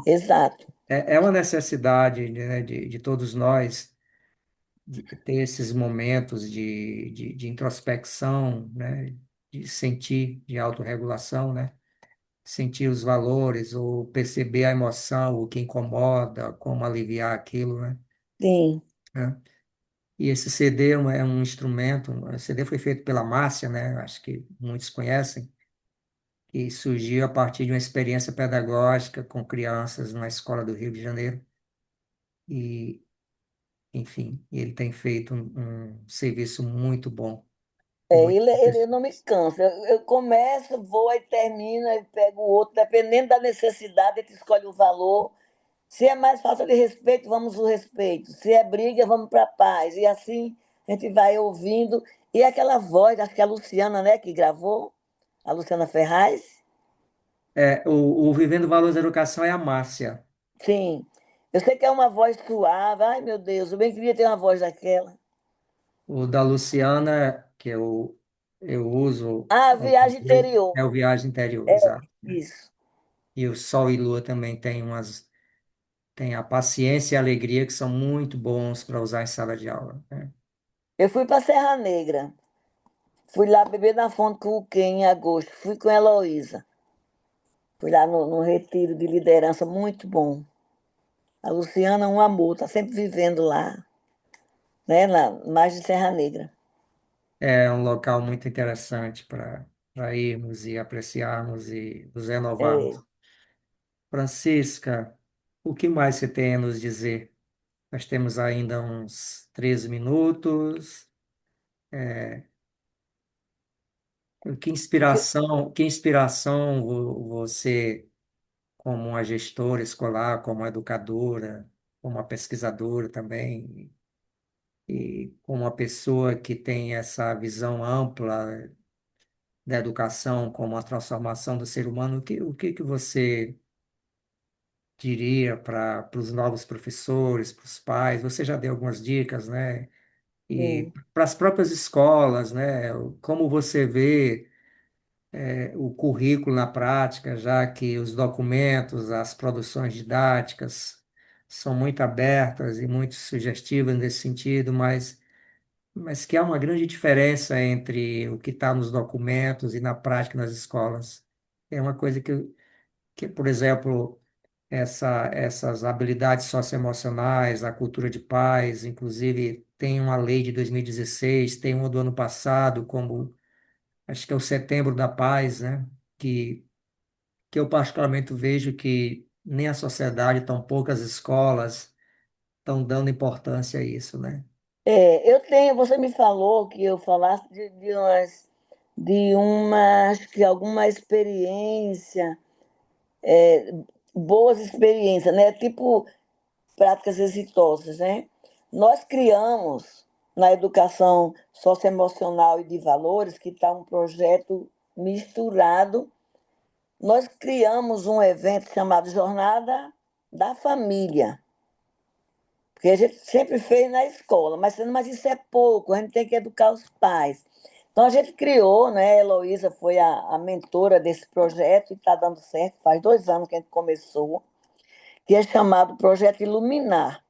Exato. É uma necessidade, né, de todos nós de ter esses momentos de introspecção, né? De sentir, de autorregulação, né? Sentir os valores, ou perceber a emoção, o que incomoda, como aliviar aquilo, né? Sim. É. E esse CD é um instrumento, o CD foi feito pela Márcia, né? Acho que muitos conhecem, que surgiu a partir de uma experiência pedagógica com crianças na escola do Rio de Janeiro. E, enfim, ele tem feito um serviço muito bom com muitas Ele pessoas. não me cansa. Eu começo, vou, aí termino, aí pego o outro. Dependendo da necessidade, a gente escolhe o valor. Se é mais falta de respeito, vamos o respeito. Se é briga, vamos para a paz. E assim a gente vai ouvindo. E aquela voz, acho que é a Luciana, né, que gravou, a Luciana Ferraz. O Vivendo Valores da Educação é a Márcia. Sim. Eu sei que é uma voz suave. Ai, meu Deus, eu bem queria ter uma voz daquela. O da Luciana, que eu uso, Ah, Viagem Interior. é o Viagem Interior, É, exato. isso. E o Sol e Lua também tem a paciência e a alegria que são muito bons para usar em sala de aula, né? Eu fui para Serra Negra. Fui lá beber na fonte com o Ken em agosto. Fui com a Heloísa. Fui lá no retiro de liderança, muito bom. A Luciana, um amor, tá sempre vivendo lá, né? Na mais de Serra Negra. É um local muito interessante para irmos e apreciarmos e nos É, renovarmos. Francisca, o que mais você tem a nos dizer? Nós temos ainda uns 13 minutos. Que inspiração você, como uma gestora escolar, como uma educadora, como uma pesquisadora também, e como uma pessoa que tem essa visão ampla da educação como a transformação do ser humano, o que que você diria para os novos professores, para os pais? Você já deu algumas dicas, né? E Sim. para as próprias escolas, né? Como você vê o currículo na prática, já que os documentos, as produções didáticas são muito abertas e muito sugestivas nesse sentido, mas que há uma grande diferença entre o que está nos documentos e na prática nas escolas. É uma coisa que por exemplo, essas habilidades socioemocionais, a cultura de paz, inclusive tem uma lei de 2016, tem uma do ano passado, como acho que é o Setembro da Paz, né? Que, que eu particularmente vejo que nem a sociedade, tão poucas escolas estão dando importância a isso, né? Eu tenho, você me falou que eu falasse acho que alguma experiência, é, boas experiências, né? Tipo práticas exitosas, né? Nós criamos na educação socioemocional e de valores, que está um projeto misturado, nós criamos um evento chamado Jornada da Família, porque a gente sempre fez na escola, mas isso é pouco, a gente tem que educar os pais. Então a gente criou, né? A Heloísa foi a mentora desse projeto e está dando certo, faz 2 anos que a gente começou, que é chamado Projeto Iluminar.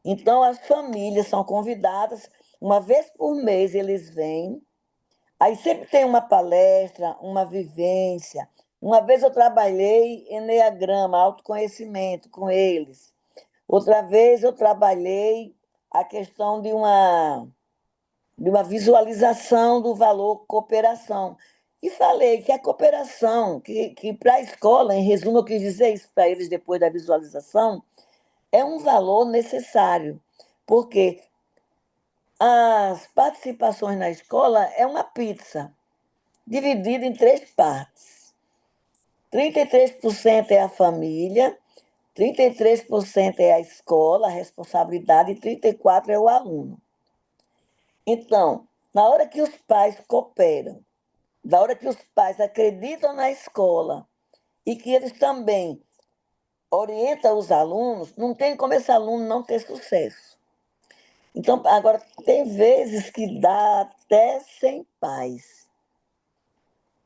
Então, as famílias são convidadas, uma vez por mês eles vêm, aí sempre tem uma palestra, uma vivência. Uma vez eu trabalhei Enneagrama, autoconhecimento com eles. Outra vez eu trabalhei a questão de uma visualização do valor cooperação. E falei que a cooperação, que para a escola, em resumo, eu quis dizer isso para eles depois da visualização, é um valor necessário, porque as participações na escola é uma pizza, dividida em 3 partes. 33% é a família, 33% é a escola, a responsabilidade, e 34% é o aluno. Então, na hora que os pais cooperam, na hora que os pais acreditam na escola e que eles também orientam os alunos, não tem como esse aluno não ter sucesso. Então, agora, tem vezes que dá até sem paz,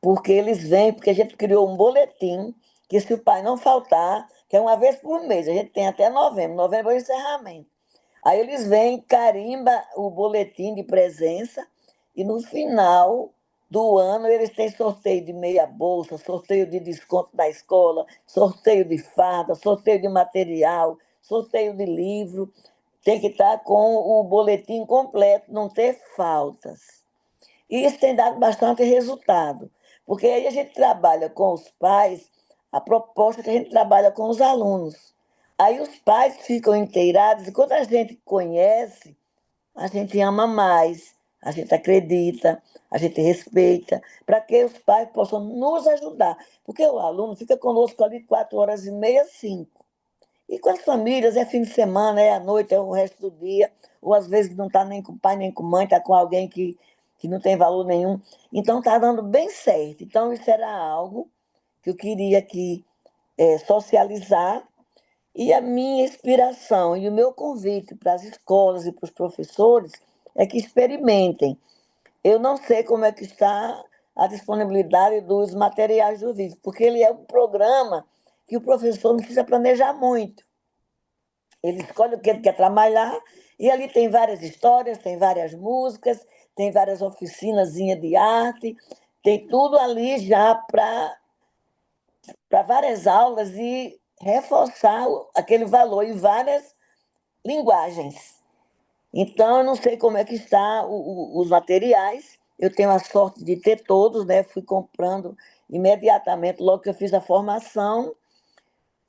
porque eles vêm, porque a gente criou um boletim, que se o pai não faltar, que é uma vez por mês, a gente tem até novembro, novembro é o encerramento. Aí eles vêm, carimba o boletim de presença, e no final do ano eles têm sorteio de meia bolsa, sorteio de desconto da escola, sorteio de farda, sorteio de material, sorteio de livro. Tem que estar com o boletim completo, não ter faltas. E isso tem dado bastante resultado, porque aí a gente trabalha com os pais, a proposta é que a gente trabalha com os alunos. Aí os pais ficam inteirados, e quando a gente conhece, a gente ama mais, a gente acredita, a gente respeita, para que os pais possam nos ajudar. Porque o aluno fica conosco ali 4 horas e meia, 5. E com as famílias, é fim de semana, é à noite, é o resto do dia, ou às vezes não está nem com o pai nem com a mãe, está com alguém que não tem valor nenhum. Então está dando bem certo. Então isso era algo que eu queria aqui socializar. E a minha inspiração e o meu convite para as escolas e para os professores é que experimentem. Eu não sei como é que está a disponibilidade dos materiais do vídeo, porque ele é um programa que o professor não precisa planejar muito. Ele escolhe o que ele quer trabalhar e ali tem várias histórias, tem várias músicas, tem várias oficinazinhas de arte, tem tudo ali já para várias aulas e reforçar aquele valor em várias linguagens. Então, eu não sei como é que está os materiais. Eu tenho a sorte de ter todos, né? Fui comprando imediatamente, logo que eu fiz a formação,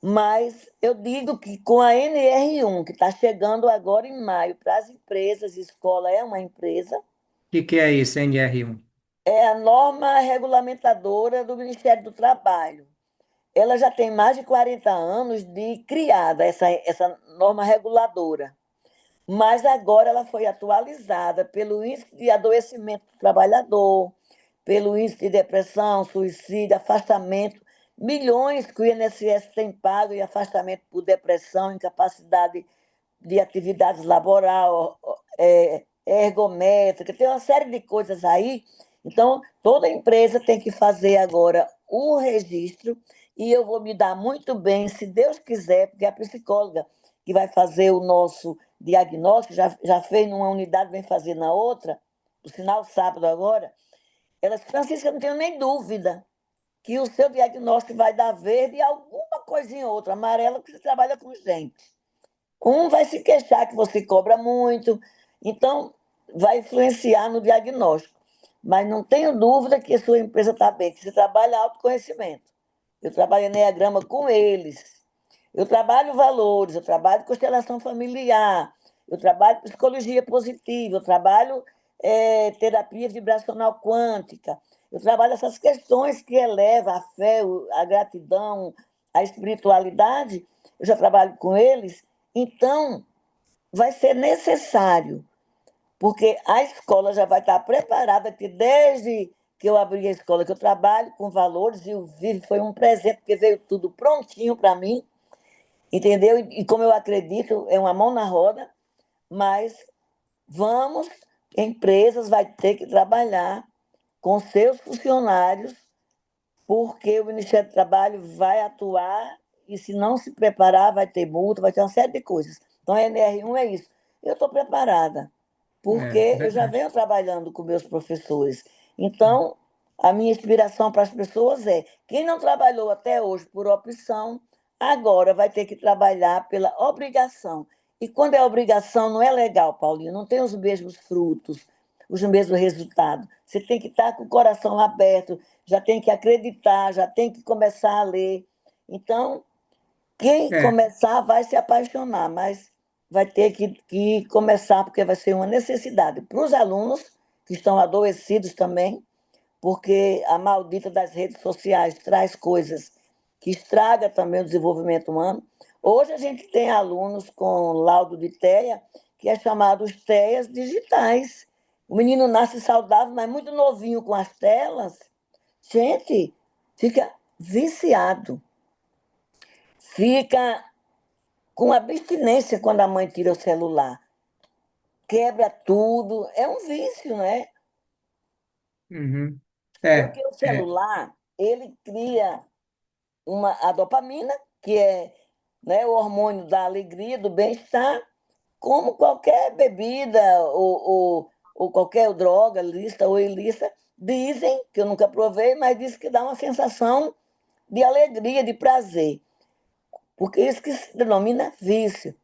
mas eu digo que com a NR1, que está chegando agora em maio para as empresas, escola é uma empresa, Que é isso, NR1? é a norma regulamentadora do Ministério do Trabalho. Ela já tem mais de 40 anos de criada, essa norma reguladora. Mas agora ela foi atualizada pelo índice de adoecimento do trabalhador, pelo índice de depressão, suicídio, afastamento, milhões que o INSS tem pago em afastamento por depressão, incapacidade de atividades laboral, ergométrica, tem uma série de coisas aí. Então, toda empresa tem que fazer agora o registro e eu vou me dar muito bem, se Deus quiser, porque a psicóloga que vai fazer o nosso diagnóstico, já fez numa unidade, vem fazer na outra, o sinal sábado agora, ela disse, Francisca, eu não tenho nem dúvida que o seu diagnóstico vai dar verde e alguma coisinha outra, amarela, porque você trabalha com gente. Um vai se queixar que você cobra muito, então vai influenciar no diagnóstico. Mas não tenho dúvida que a sua empresa está bem, que você trabalha autoconhecimento. Eu trabalho Enneagrama com eles. Eu trabalho valores, eu trabalho constelação familiar, eu trabalho psicologia positiva, eu trabalho terapia vibracional quântica, eu trabalho essas questões que elevam a fé, a gratidão, a espiritualidade, eu já trabalho com eles, então vai ser necessário, porque a escola já vai estar preparada, que desde que eu abri a escola, que eu trabalho com valores, e o Vive foi um presente, porque veio tudo prontinho para mim, entendeu? E como eu acredito, é uma mão na roda, mas vamos, empresas vai ter que trabalhar com seus funcionários, porque o Ministério do Trabalho vai atuar e se não se preparar, vai ter multa, vai ter uma série de coisas. Então, a NR1 é isso. Eu estou preparada, É porque eu já verdade. venho trabalhando com meus professores. Então, a minha inspiração para as pessoas é: quem não trabalhou até hoje por opção, agora vai ter que trabalhar pela obrigação. E quando é obrigação, não é legal, Paulinho, não tem os mesmos frutos, os mesmos resultados. Você tem que estar com o coração aberto, já tem que acreditar, já tem que começar a ler. Então, quem É, começar vai se apaixonar, mas vai ter que começar, porque vai ser uma necessidade para os alunos, que estão adoecidos também, porque a maldita das redes sociais traz coisas que estraga também o desenvolvimento humano. Hoje a gente tem alunos com laudo de TEA, que é chamado os TEAs digitais. O menino nasce saudável, mas muito novinho com as telas. Gente, fica viciado, fica com abstinência quando a mãe tira o celular. Quebra tudo. É um vício, né? uhum. É, Porque o é, celular, ele cria a dopamina, que é, né, o hormônio da alegria, do bem-estar, como qualquer bebida ou qualquer droga, lícita ou ilícita, dizem, que eu nunca provei, mas dizem que dá uma sensação de alegria, de prazer. Porque isso que se denomina vício.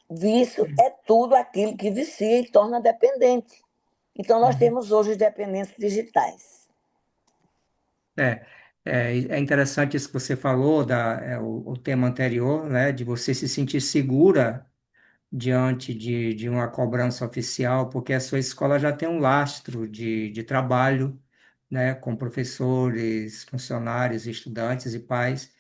Vício é tudo aquilo que vicia e torna dependente. Então, nós uhum. temos hoje dependências digitais. É, é interessante isso que você falou, o tema anterior, né, de você se sentir segura diante de uma cobrança oficial, porque a sua escola já tem um lastro de trabalho, né, com professores, funcionários, estudantes e pais,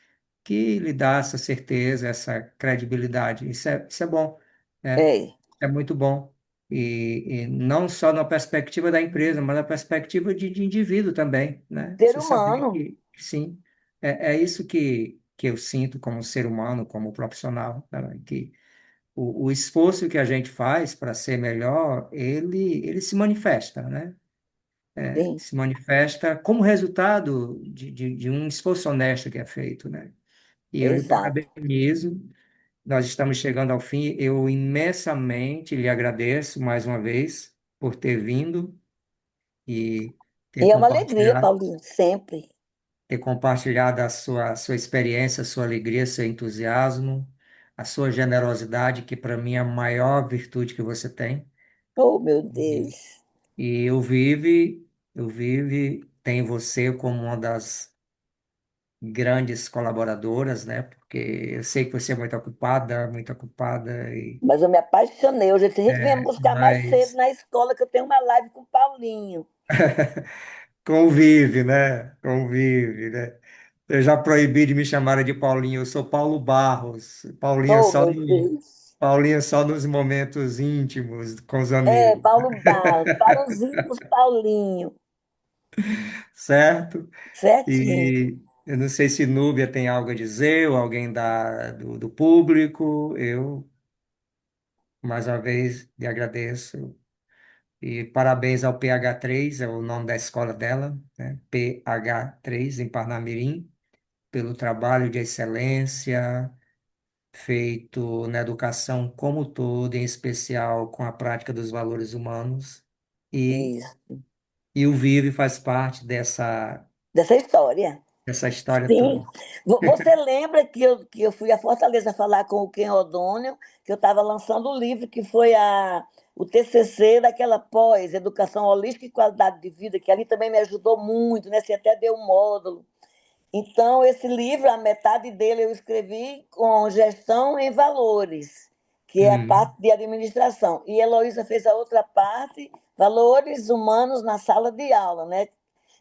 que lhe dá essa certeza, essa credibilidade. Isso é bom, né? É, É muito bom. E não só na perspectiva da empresa, mas na perspectiva de indivíduo também, né? ser Você saber humano, que sim, é isso que eu sinto como ser humano, como profissional, né? Que o esforço que a gente faz para ser melhor, ele se manifesta, né? sim, Se manifesta como resultado de um esforço honesto que é feito, né? E eu lhe exato. parabenizo. Nós estamos chegando ao fim. Eu imensamente lhe agradeço mais uma vez por ter vindo e ter E é uma alegria, compartilhado, Paulinho, sempre. ter compartilhado a sua experiência, a sua alegria, seu entusiasmo, a sua generosidade, que para mim é a maior virtude que você tem. Oh, meu E, Deus. e eu vive, tem você como uma das grandes colaboradoras, né? Porque eu sei que você é muito ocupada Mas eu me apaixonei. Hoje a gente vem buscar mais cedo mas na escola, que eu tenho uma live com o Paulinho. convive, né? Convive, né? Eu já proibi de me chamar de Paulinho, eu sou Paulo Barros. Oh, meu Deus. Paulinho só nos momentos íntimos com os É, amigos, Paulo Barros, para os íntimos Paulinho. certo? Certinho. Eu não sei se Núbia tem algo a dizer ou alguém do público. Eu, mais uma vez, lhe agradeço. E parabéns ao PH3, é o nome da escola dela, né? PH3, em Parnamirim, pelo trabalho de excelência feito na educação como um todo, em especial com a prática dos valores humanos. E, Isso. e o Vive faz parte Dessa história. dessa história Sim. toda. Você lembra que eu fui a Fortaleza falar com o Ken Rodônio, que eu estava lançando o livro, que foi o TCC daquela pós, Educação Holística e Qualidade de Vida, que ali também me ajudou muito, né? Você até deu um módulo. Então, esse livro, a metade dele eu escrevi com gestão em valores, que é a Hum, parte de administração. E Heloísa fez a outra parte, valores humanos na sala de aula, né?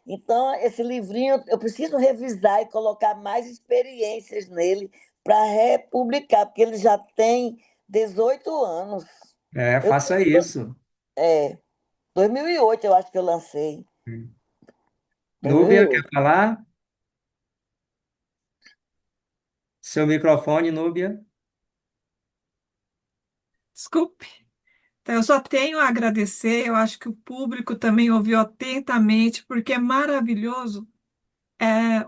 Então, esse livrinho eu preciso revisar e colocar mais experiências nele para republicar, porque ele já tem 18 anos. Eu, faça isso. é, 2008 eu acho que eu lancei. Hum. Núbia, quer 2008. falar? Seu microfone, Núbia. Desculpe. Então, eu só tenho a agradecer, eu acho que o público também ouviu atentamente, porque é maravilhoso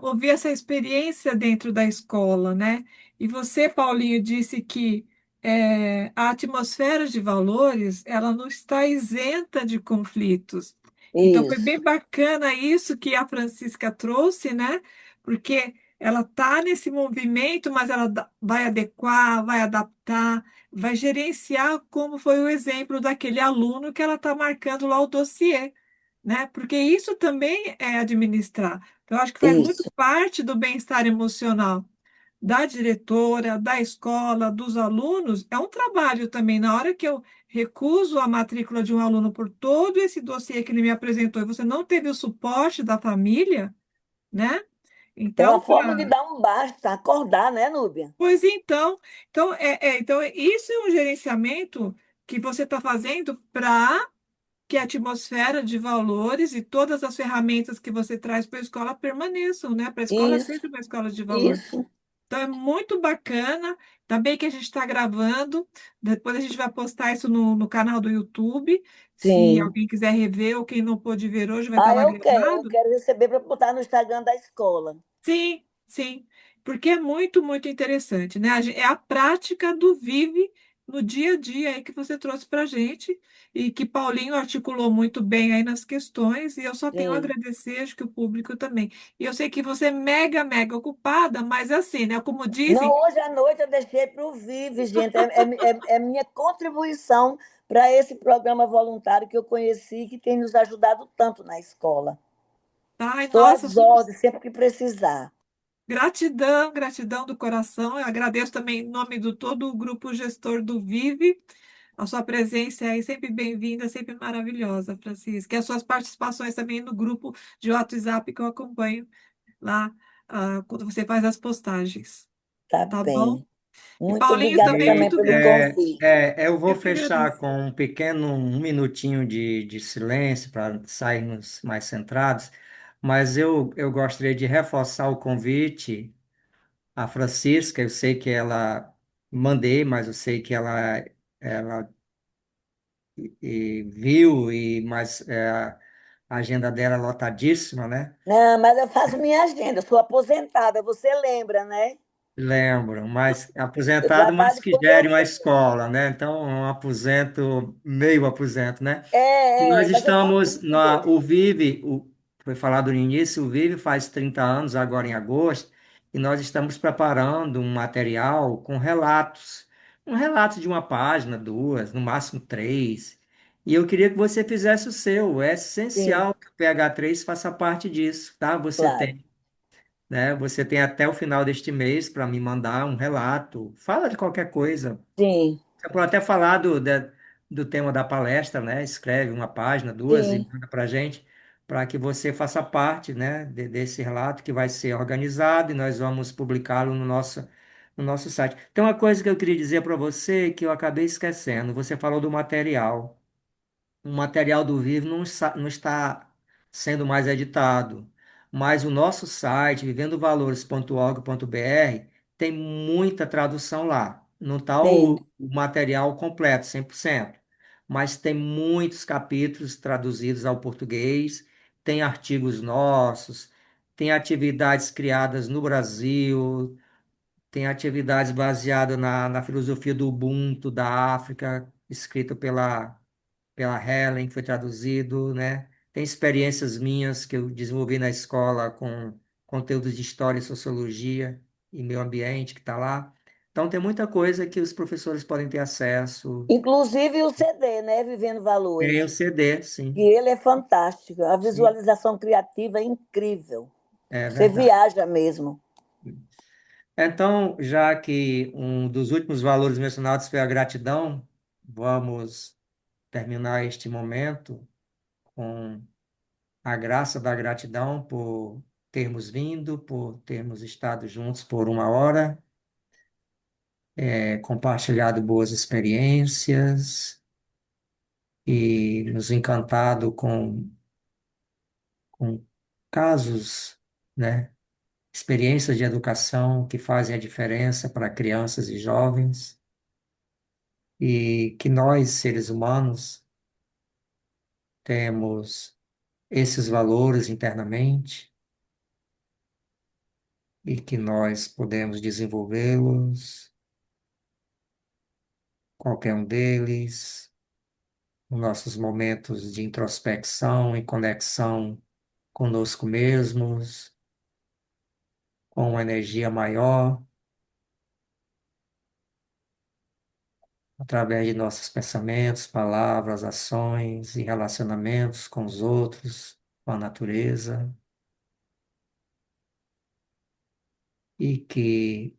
ouvir essa experiência dentro da escola, né? E você, Paulinho, disse que a atmosfera de valores, ela não está isenta de conflitos. Então, foi bem Isso, bacana isso que a Francisca trouxe, né? Porque ela está nesse movimento, mas ela vai adequar, vai adaptar, vai gerenciar, como foi o exemplo daquele aluno que ela está marcando lá o dossiê, né? Porque isso também é administrar. Então, eu acho que faz muito isso. parte do bem-estar emocional da diretora, da escola, dos alunos. É um trabalho também. Na hora que eu recuso a matrícula de um aluno por todo esse dossiê que ele me apresentou e você não teve o suporte da família, né? É uma Então, forma de dar um basta, acordar, né, Núbia? pois então, isso é um gerenciamento que você está fazendo para que a atmosfera de valores e todas as ferramentas que você traz para a escola permaneçam, né? Para a escola é Isso, sempre uma escola de valor. isso. Então é muito bacana. Também que a gente está gravando. Depois a gente vai postar isso no canal do YouTube. Se Sim. alguém quiser rever ou quem não pôde ver hoje, vai estar Ah, lá eu gravado. quero receber para botar no Instagram da escola. Sim, sim, porque é muito, muito interessante, né? É a prática do vive no dia a dia aí que você trouxe para a gente e que Paulinho articulou muito bem aí nas questões e eu só tenho a Sim. agradecer, acho que o público também. E eu sei que você é mega, mega ocupada, mas assim, né? Como Não, dizem, hoje à noite eu deixei para o Vive, gente. É minha contribuição para esse programa voluntário que eu conheci, que tem nos ajudado tanto na escola. ai, Estou nossa, às somos ordens sempre que precisar. gratidão, gratidão do coração. Eu agradeço também em nome do todo o grupo gestor do Vive. A sua presença é aí sempre bem-vinda, sempre maravilhosa, Francisca. E as suas participações também no grupo de WhatsApp que eu acompanho lá, quando você faz as postagens. Tá Tá bom? bem. E Muito Paulinho obrigada também, também muito pelo grata. convite. Eu vou Eu que fechar agradeço. com um minutinho de silêncio para sairmos mais centrados, mas eu gostaria de reforçar o convite à Francisca. Eu sei que ela mandei, mas eu sei que ela viu, mas a agenda dela é lotadíssima, né? Não, mas eu faço minha agenda, eu sou aposentada, você lembra, né? Lembro, mas Eu aposentado, mas trabalho que quando eu gere uma sei. escola, né? Então, um aposento, meio aposento, né? E nós Mas eu faço estamos dos dois. o Vive, foi falado no início, o Vive faz 30 anos agora em agosto, e nós estamos preparando um material com relatos, um relato de uma página, duas, no máximo três. E eu queria que você fizesse o seu. É Sim, essencial que o PH3 faça parte disso, tá? claro. Você tem até o final deste mês para me mandar um relato. Fala de qualquer coisa. Sim, Você pode até falar do tema da palestra, né? Escreve uma página, duas e sim, manda para a gente, para que você faça parte, né, desse relato que vai ser organizado e nós vamos publicá-lo no nosso site. Tem uma coisa que eu queria dizer para você que eu acabei esquecendo. Você falou do material. O material do Vivo não está sendo mais editado. Mas o nosso site, vivendovalores.org.br, tem muita tradução lá. Não está Sim. o material completo, 100%, mas tem muitos capítulos traduzidos ao português, tem artigos nossos, tem atividades criadas no Brasil, tem atividades baseadas na filosofia do Ubuntu da África, escrita pela Helen, que foi traduzido, né? Tem experiências minhas que eu desenvolvi na escola com conteúdos de história, sociologia e meio ambiente que está lá. Então tem muita coisa que os professores podem ter acesso. Inclusive o CD, né? Vivendo Tem o Valores. CD, E sim, ele é fantástico. A sim, visualização criativa é incrível. é Você verdade. viaja mesmo. Então, já que um dos últimos valores mencionados foi a gratidão, vamos terminar este momento com a graça da gratidão por termos vindo, por termos estado juntos por uma hora, compartilhado boas experiências e nos encantado com casos, né? Experiências de educação que fazem a diferença para crianças e jovens, e que nós, seres humanos, temos esses valores internamente e que nós podemos desenvolvê-los, qualquer um deles, nos nossos momentos de introspecção e conexão conosco mesmos, com uma energia maior, através de nossos pensamentos, palavras, ações e relacionamentos com os outros, com a natureza, e que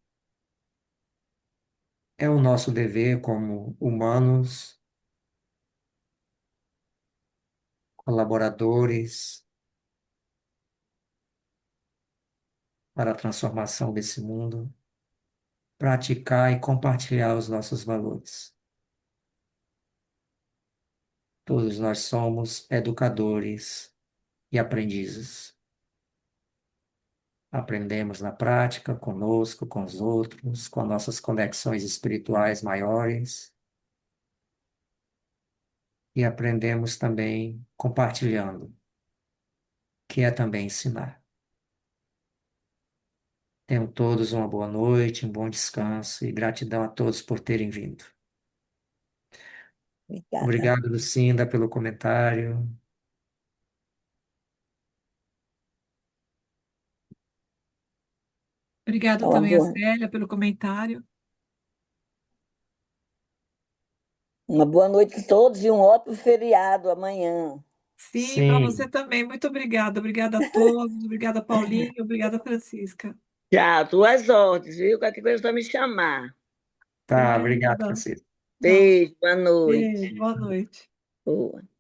é o nosso dever como humanos, colaboradores para a transformação desse mundo, praticar e compartilhar os nossos valores. Todos nós somos educadores e aprendizes. Aprendemos na prática, conosco, com os outros, com nossas conexões espirituais maiores, e aprendemos também compartilhando, que é também ensinar. Tenham todos uma boa noite, um bom descanso e gratidão a todos por terem vindo. Obrigada. Obrigado, Lucinda, pelo comentário. Obrigada Uma também a boa, Célia pelo comentário. uma boa noite a todos e um ótimo feriado amanhã. Sim, para você Sim, também. Muito obrigada. Obrigada a todos. Obrigada, Paulinho. Obrigada, Francisca. Tchau, tuas ordens, viu? Qualquer coisa é só me chamar. tá, obrigado, Obrigada. Francisco. Tchau. Beijo, boa Beijo. noite. Boa noite. Boa.